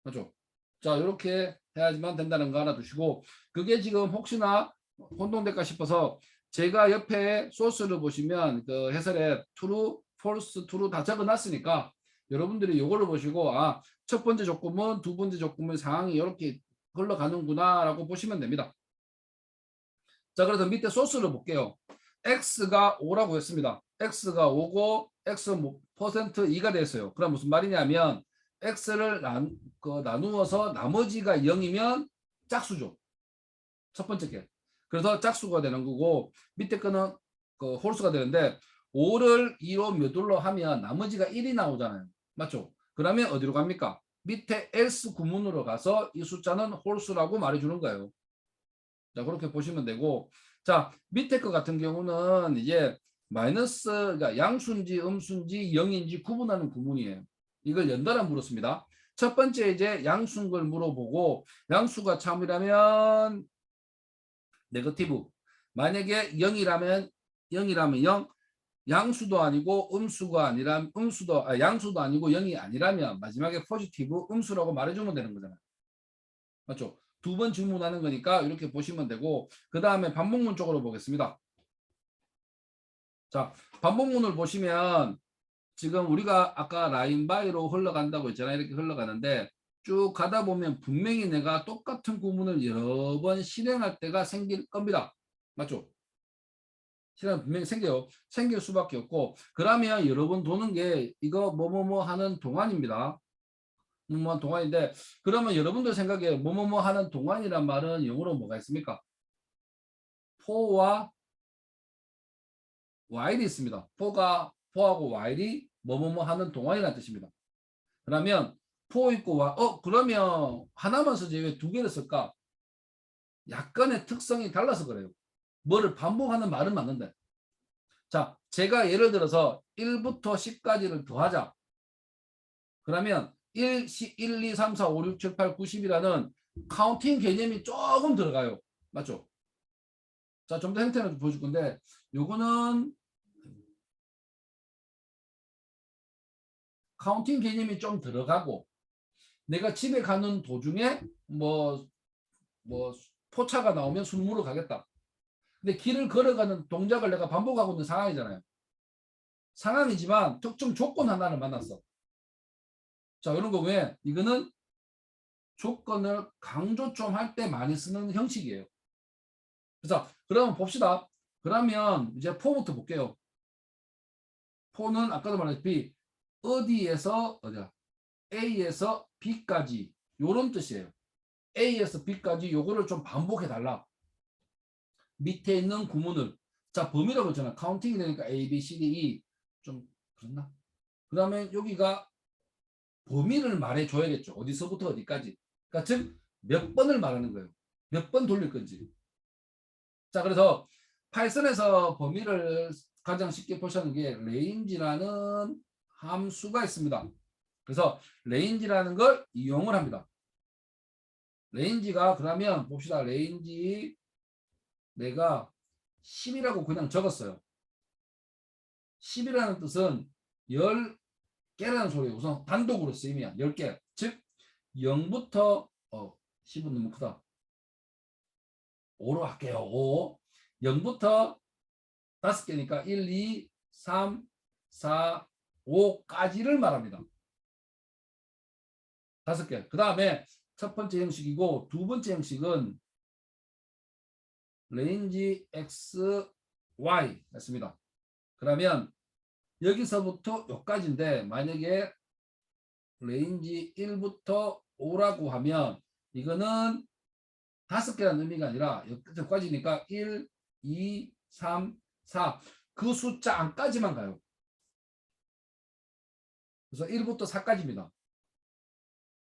맞죠? 자, 이렇게 해야지만 된다는 거 알아두시고 그게 지금 혹시나 혼동될까 싶어서 제가 옆에 소스를 보시면 그 해설에 true, false, true 다 적어놨으니까 여러분들이 이거를 보시고 아, 첫 번째 조건은 두 번째 조건은 상황이 이렇게 흘러가는구나 라고 보시면 됩니다. 자, 그래서 밑에 소스를 볼게요. x가 5라고 했습니다. x가 5고 x 퍼센트 2가 됐어요. 그럼 무슨 말이냐면 x를 나누어서 나머지가 0이면 짝수죠. 첫 번째 게. 그래서 짝수가 되는 거고 밑에 거는 그 홀수가 되는데 5를 2로 몇울로 하면 나머지가 1이 나오잖아요. 맞죠? 그러면 어디로 갑니까? 밑에 else 구문으로 가서 이 숫자는 홀수라고 말해주는 거예요. 자, 그렇게 보시면 되고 자, 밑에 거 같은 경우는 이제 마이너스 그러니까 양수인지 음수인지 0인지 구분하는 구문이에요. 이걸 연달아 물었습니다. 첫 번째 이제 양수인 걸 물어보고 양수가 참이라면 네거티브. 만약에 0이라면 0, 양수도 아니고 음수가 아니라 양수도 아니고 0이 아니라면 마지막에 포지티브 음수라고 말해주면 되는 거잖아요. 맞죠? 두 번 질문하는 거니까 이렇게 보시면 되고 그 다음에 반복문 쪽으로 보겠습니다. 자, 반복문을 보시면 지금 우리가 아까 라인 바이로 흘러간다고 했잖아요. 이렇게 흘러가는데 쭉 가다 보면 분명히 내가 똑같은 구문을 여러 번 실행할 때가 생길 겁니다. 맞죠? 실행 분명히 생겨요. 생길 수밖에 없고 그러면 여러 번 도는 게 이거 뭐뭐뭐 하는 동안입니다. 뭐뭐 동안인데 그러면 여러분들 생각에 뭐뭐뭐 하는 동안이란 말은 영어로 뭐가 있습니까? for와 while이 있습니다. for하고 while이 뭐뭐뭐 하는 동안이라는 뜻입니다. 그러면 for 있고 그러면 하나만 쓰지 왜 두 개를 쓸까? 약간의 특성이 달라서 그래요. 뭐를 반복하는 말은 맞는데. 자, 제가 예를 들어서 1부터 10까지를 더하자. 그러면 1, 2, 3, 4, 5, 6, 7, 8, 9, 10이라는 카운팅 개념이 조금 들어가요. 맞죠? 자, 좀 더 형태를 좀 보여줄 건데 요거는 카운팅 개념이 좀 들어가고 내가 집에 가는 도중에 뭐 포차가 나오면 술 먹으러 가겠다. 근데 길을 걸어가는 동작을 내가 반복하고 있는 상황이잖아요. 상황이지만 특정 조건 하나를 만났어. 자, 이런 거 왜? 이거는 조건을 강조 좀 할 때 많이 쓰는 형식이에요. 그래서 그러면 봅시다. 그러면 이제 포부터 볼게요. 포는 아까도 말했듯이 어디에서 어디야? A에서 B까지 요런 뜻이에요. A에서 B까지 요거를 좀 반복해 달라. 밑에 있는 구문을 자 범위라고 했잖아. 카운팅이 되니까 A, B, C, D, E 좀 그렇나? 그다음에 여기가 범위를 말해 줘야겠죠. 어디서부터 어디까지. 그러니까 즉 몇 번을 말하는 거예요. 몇 번 돌릴 건지. 자, 그래서 파이썬에서 범위를 가장 쉽게 보시는 게 range라는 함수가 있습니다. 그래서 range라는 걸 이용을 합니다. range가 그러면 봅시다. range 내가 10이라고 그냥 적었어요. 10이라는 뜻은 10개라는 소리예요. 우선 단독으로 쓰이면 10개. 즉 0부터 10은 너무 크다. 5로 할게요. 5. 0부터 5개니까 1, 2, 3, 4, 5까지를 말합니다. 5개. 그 다음에 첫 번째 형식이고 두 번째 형식은 range x, y 했습니다. 그러면 여기서부터 여기까지인데 만약에 range 1부터 5라고 하면 이거는 5개라는 의미가 아니라 여기까지니까 1, 2, 3, 4 그 숫자 안까지만 가요. 그래서 1부터 4까지입니다.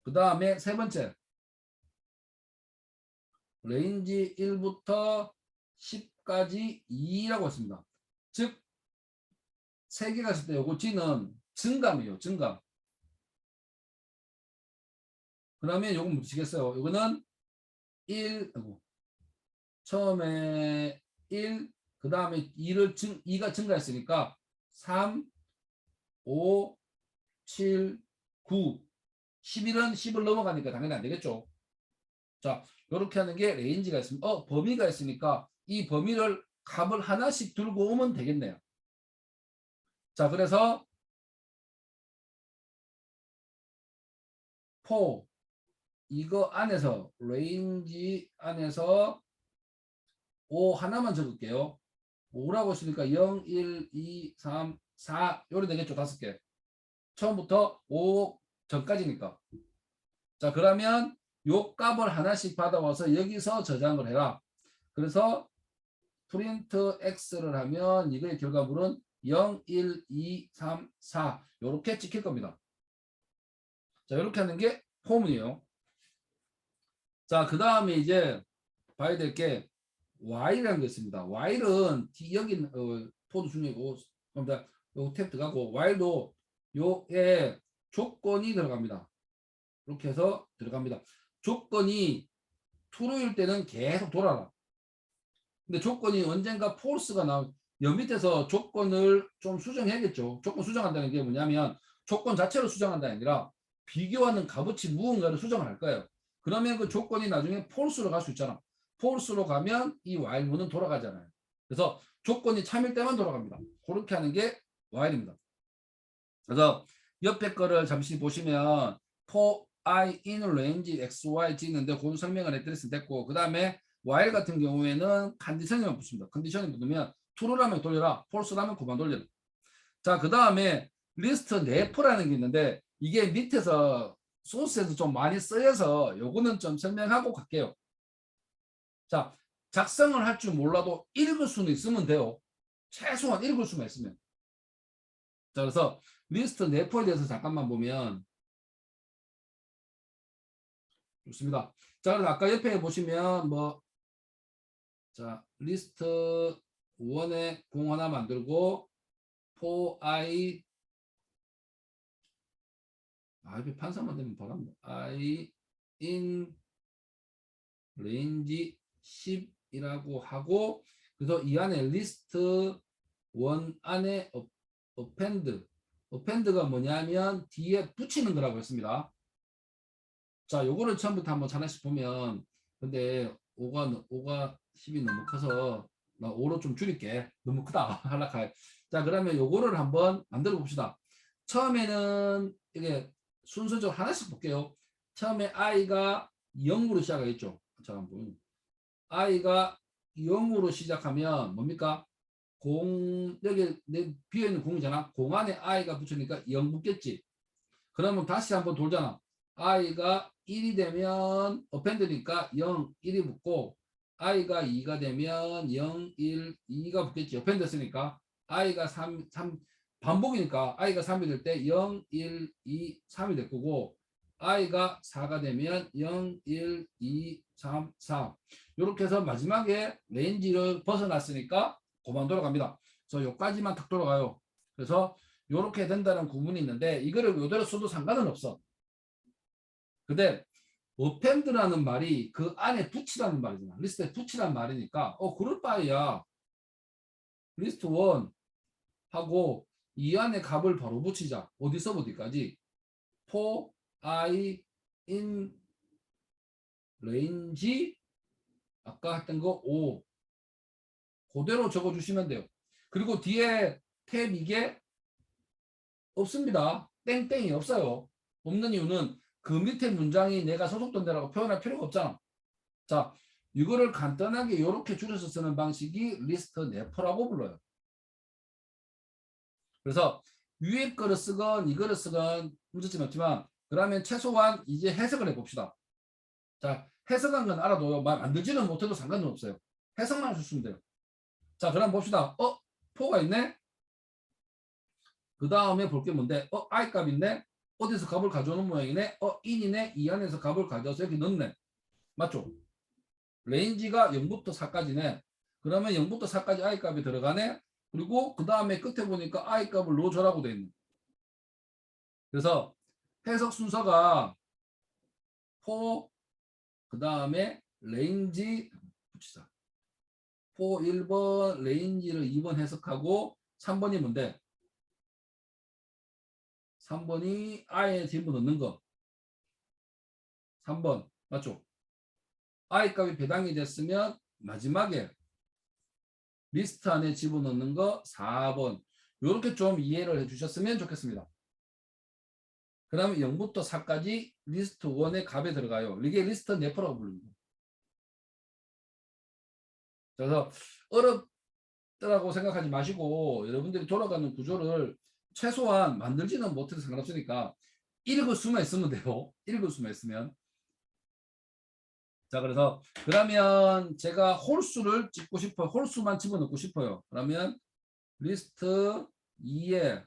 그 다음에 세 번째 range 1부터 10까지 2라고 했습니다. 즉 3개 갔을 때 요거 G는 증감이에요. 증감. 그러면 요건 묻히겠어요. 요거는 1, 처음에 1, 그 다음에 2가 증가했으니까 3, 5, 7, 9, 11은 10을 넘어가니까 당연히 안 되겠죠. 자, 이렇게 하는 게 레인지가 있습니다. 범위가 있으니까 이 범위를 값을 하나씩 들고 오면 되겠네요. 자, 그래서 for 이거 안에서 range 안에서 5 하나만 적을게요. 5라고 쓰니까 0, 1, 2, 3, 4 요리 되겠죠. 5개. 처음부터 5 전까지니까. 자, 그러면 요 값을 하나씩 받아와서 여기서 저장을 해라. 그래서 print x를 하면 이거의 결과물은 0, 1, 2, 3, 4 이렇게 찍힐 겁니다. 자, 이렇게 하는 게 포문이에요. 자, 그 다음에 이제 봐야 될 게 while이라는 게 있습니다. while은 여기 포드 중이고 요 탭 들어가고 while도 요에 조건이 들어갑니다. 이렇게 해서 들어갑니다. 조건이 true일 때는 계속 돌아라. 근데 조건이 언젠가 false가 나오면 여 밑에서 조건을 좀 수정해야겠죠. 조건 수정한다는 게 뭐냐면 조건 자체로 수정한다는 게 아니라 비교하는 값어치 무언가를 수정을 할 거예요. 그러면 그 조건이 나중에 false로 갈 수 있잖아. false로 가면 이 while문은 돌아가잖아요. 그래서 조건이 참일 때만 돌아갑니다. 그렇게 하는 게 while입니다. 그래서 옆에 거를 잠시 보시면 for I in range x, y, z 있는데 그 설명을 해드렸으면 됐고 그 다음에 while 같은 경우에는 컨디션이만 붙습니다. 컨디션이 붙으면 true라면 돌려라, false라면 그만 돌려라. 자, 그 다음에 리스트 never라는 게 있는데 이게 밑에서 소스에서 좀 많이 쓰여서 요거는 좀 설명하고 갈게요. 자, 작성을 할 줄 몰라도 읽을 수는 있으면 돼요. 최소한 읽을 수만 있으면. 자, 그래서 리스트 never에 대해서 잠깐만 보면 좋습니다. 자, 그래서 아까 옆에 보시면 자, 리스트 1에 공 하나 만들고 for I 이게 판사만 되면 바랍니다. I in range 10이라고 하고 그래서 이 안에 리스트 1 안에 append가 뭐냐면 뒤에 붙이는 거라고 했습니다. 자, 요거를 처음부터 한번 하나씩 보면 근데 5가 10이 너무 커서 나 5로 좀 줄일게. 너무 크다. 한락할. 자, 그러면 요거를 한번 만들어 봅시다. 처음에는 이게 순서적으로 하나씩 볼게요. 처음에 i가 0으로 시작하겠죠. 자, 한번 i가 0으로 시작하면 뭡니까? 여기 비어있는 공이잖아. 공 안에 i가 붙으니까 0 붙겠지. 그러면 다시 한번 돌잖아. i가 1이 되면 append니까 0, 1이 붙고 i가 2가 되면 0, 1, 2가 붙겠지. append 했으니까 i가 3 반복이니까 i가 3이 될 때 0, 1, 2, 3이 될 거고 i가 4가 되면 0, 1, 2, 3, 4 이렇게 해서 마지막에 레인지를 벗어났으니까 그만 돌아갑니다. 그래서 여기까지만 탁 돌아가요. 그래서 이렇게 된다는 구문이 있는데 이거를 이대로 써도 상관은 없어. 근데 append라는 말이 그 안에 붙이라는 말이잖아. 리스트에 붙이라는 말이니까 그럴 바에야 리스트 1 하고 이 안에 값을 바로 붙이자. 어디서 어디까지? for I in range 아까 했던 거 5 그대로 적어주시면 돼요. 그리고 뒤에 탭 이게 없습니다. 땡땡이 없어요. 없는 이유는 그 밑에 문장이 내가 소속된 데라고 표현할 필요가 없잖아. 자, 이거를 간단하게 이렇게 줄여서 쓰는 방식이 리스트 네퍼라고 불러요. 그래서 위에 거를 쓰건 이거를 쓰건 문제점이 없지만 그러면 최소한 이제 해석을 해봅시다. 자, 해석한 건 알아도 만들지는 못해도 상관은 없어요. 해석만 해주시면 돼요. 자, 그럼 봅시다. 포가 있네. 그 다음에 볼 게 뭔데? I 값 있네. 어디서 값을 가져오는 모양이네. in이네. 이 안에서 값을 가져와서 이렇게 넣네. 맞죠? 레인지가 0부터 4까지네. 그러면 0부터 4까지 I 값이 들어가네. 그리고 그 다음에 끝에 보니까 I 값을 넣어줘라고 돼 있네. 그래서 해석 순서가 for 그 다음에 레인지 붙이자. for 1번 레인지를 2번 해석하고 3번이 뭔데? 3번이 I에 전부 넣는 거. 3번 맞죠? I 값이 배당이 됐으면 마지막에 리스트 안에 집어넣는 거 4번. 이렇게 좀 이해를 해주셨으면 좋겠습니다. 그러면 0부터 4까지 리스트 1의 값에 들어가요. 이게 리스트 네퍼라고 부릅니다. 그래서 어렵다고 생각하지 마시고 여러분들이 돌아가는 구조를 최소한 만들지는 못해도 상관없으니까 읽을 수만 있으면 돼요. 읽을 수만 있으면. 자, 그래서 그러면 제가 홀수를 찍고 싶어요. 홀수만 집어넣고 싶어요. 그러면 리스트 2에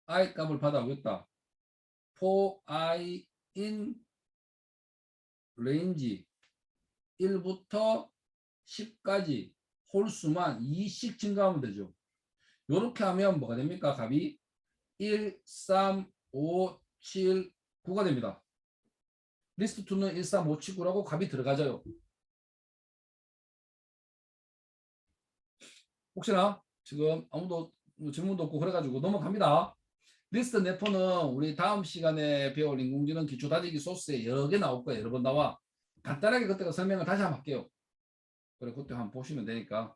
I 값을 받아오겠다. for I in range 1부터 10까지 홀수만 2씩 증가하면 되죠. 이렇게 하면 뭐가 됩니까? 값이 1, 3, 5, 7, 9가 됩니다. 리스트 2는 1, 3, 5, 7, 9라고 값이 들어가져요. 혹시나 지금 아무도 질문도 없고 그래가지고 넘어갑니다. 리스트 네포는 우리 다음 시간에 배울 인공지능 기초 다지기 소스에 여러 개 나올 거예요. 여러 번 나와. 간단하게 그때가 설명을 다시 한번 할게요. 그래 그때 한번 보시면 되니까.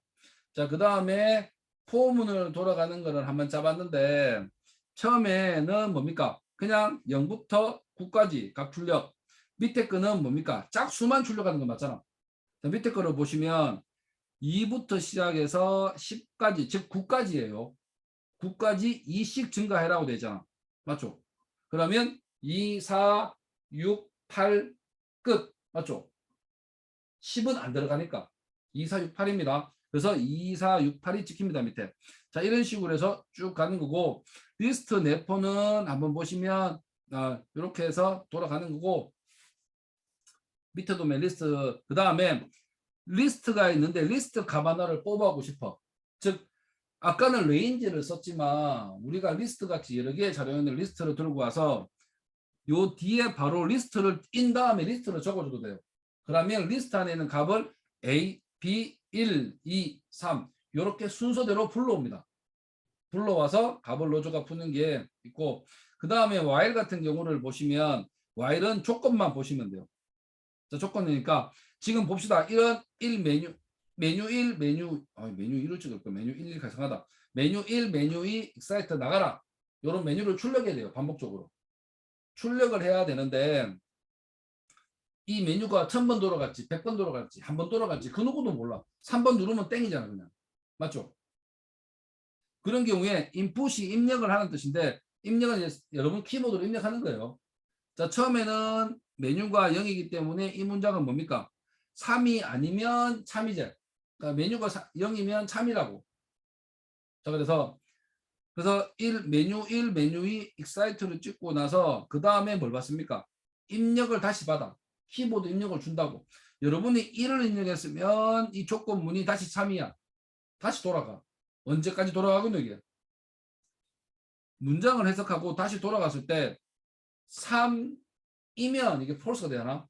자, 그 다음에 포문을 돌아가는 거를 한번 잡았는데 처음에는 뭡니까? 그냥 0부터 9까지 각 출력. 밑에 거는 뭡니까? 짝수만 출력하는 거 맞잖아. 자, 밑에 거를 보시면 2부터 시작해서 10까지, 즉 9까지예요. 9까지 2씩 증가해라고 되잖아. 맞죠? 그러면 2, 4, 6, 8 끝. 맞죠? 10은 안 들어가니까 2, 4, 6, 8입니다. 그래서 2, 4, 6, 8이 찍힙니다. 밑에. 자, 이런 식으로 해서 쭉 가는 거고 리스트 네포는 한번 보시면 이렇게 해서 돌아가는 거고 밑에 보면 리스트 그 다음에 리스트가 있는데 리스트 값 하나를 뽑아오고 싶어. 즉 아까는 레인지를 썼지만 우리가 리스트 같이 여러 개의 자료 있는 리스트를 들고 와서 요 뒤에 바로 리스트를 인 다음에 리스트를 적어줘도 돼요. 그러면 리스트 안에 있는 값을 A, B, 1, 2, 3 이렇게 순서대로 불러옵니다. 불러와서 값을 넣어줘가 푸는 게 있고 그 다음에 while 같은 경우를 보시면 while은 조건만 보시면 돼요. 자, 조건이니까 지금 봅시다. 이런 1 메뉴 1 메뉴 메뉴 1을 찍을 거 메뉴 1 가성하다. 메뉴 1 메뉴 2 익사이트 나가라. 이런 메뉴를 출력해야 돼요. 반복적으로. 출력을 해야 되는데 이 메뉴가 1000번 돌아갈지 100번 돌아갈지 한 번 돌아갈지 그 누구도 몰라. 3번 누르면 땡이잖아 그냥. 맞죠? 그런 경우에 인풋이 입력을 하는 뜻인데 입력은 이제 여러분 키보드로 입력하는 거예요. 자, 처음에는 메뉴가 0이기 때문에 이 문장은 뭡니까? 3이 아니면 참이제. 그러니까 메뉴가 0이면 참이라고. 자, 그래서 1 메뉴 2 익사이트를 찍고 나서 그 다음에 뭘 받습니까? 입력을 다시 받아. 키보드 입력을 준다고. 여러분이 1을 입력했으면 이 조건문이 다시 3이야. 다시 돌아가. 언제까지 돌아가거든요, 이게. 문장을 해석하고 다시 돌아갔을 때 3이면 이게 false가 되잖아.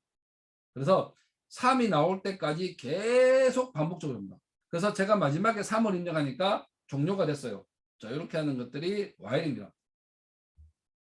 그래서 3이 나올 때까지 계속 반복적으로 합니다. 그래서 제가 마지막에 3을 입력하니까 종료가 됐어요. 자, 이렇게 하는 것들이 while입니다.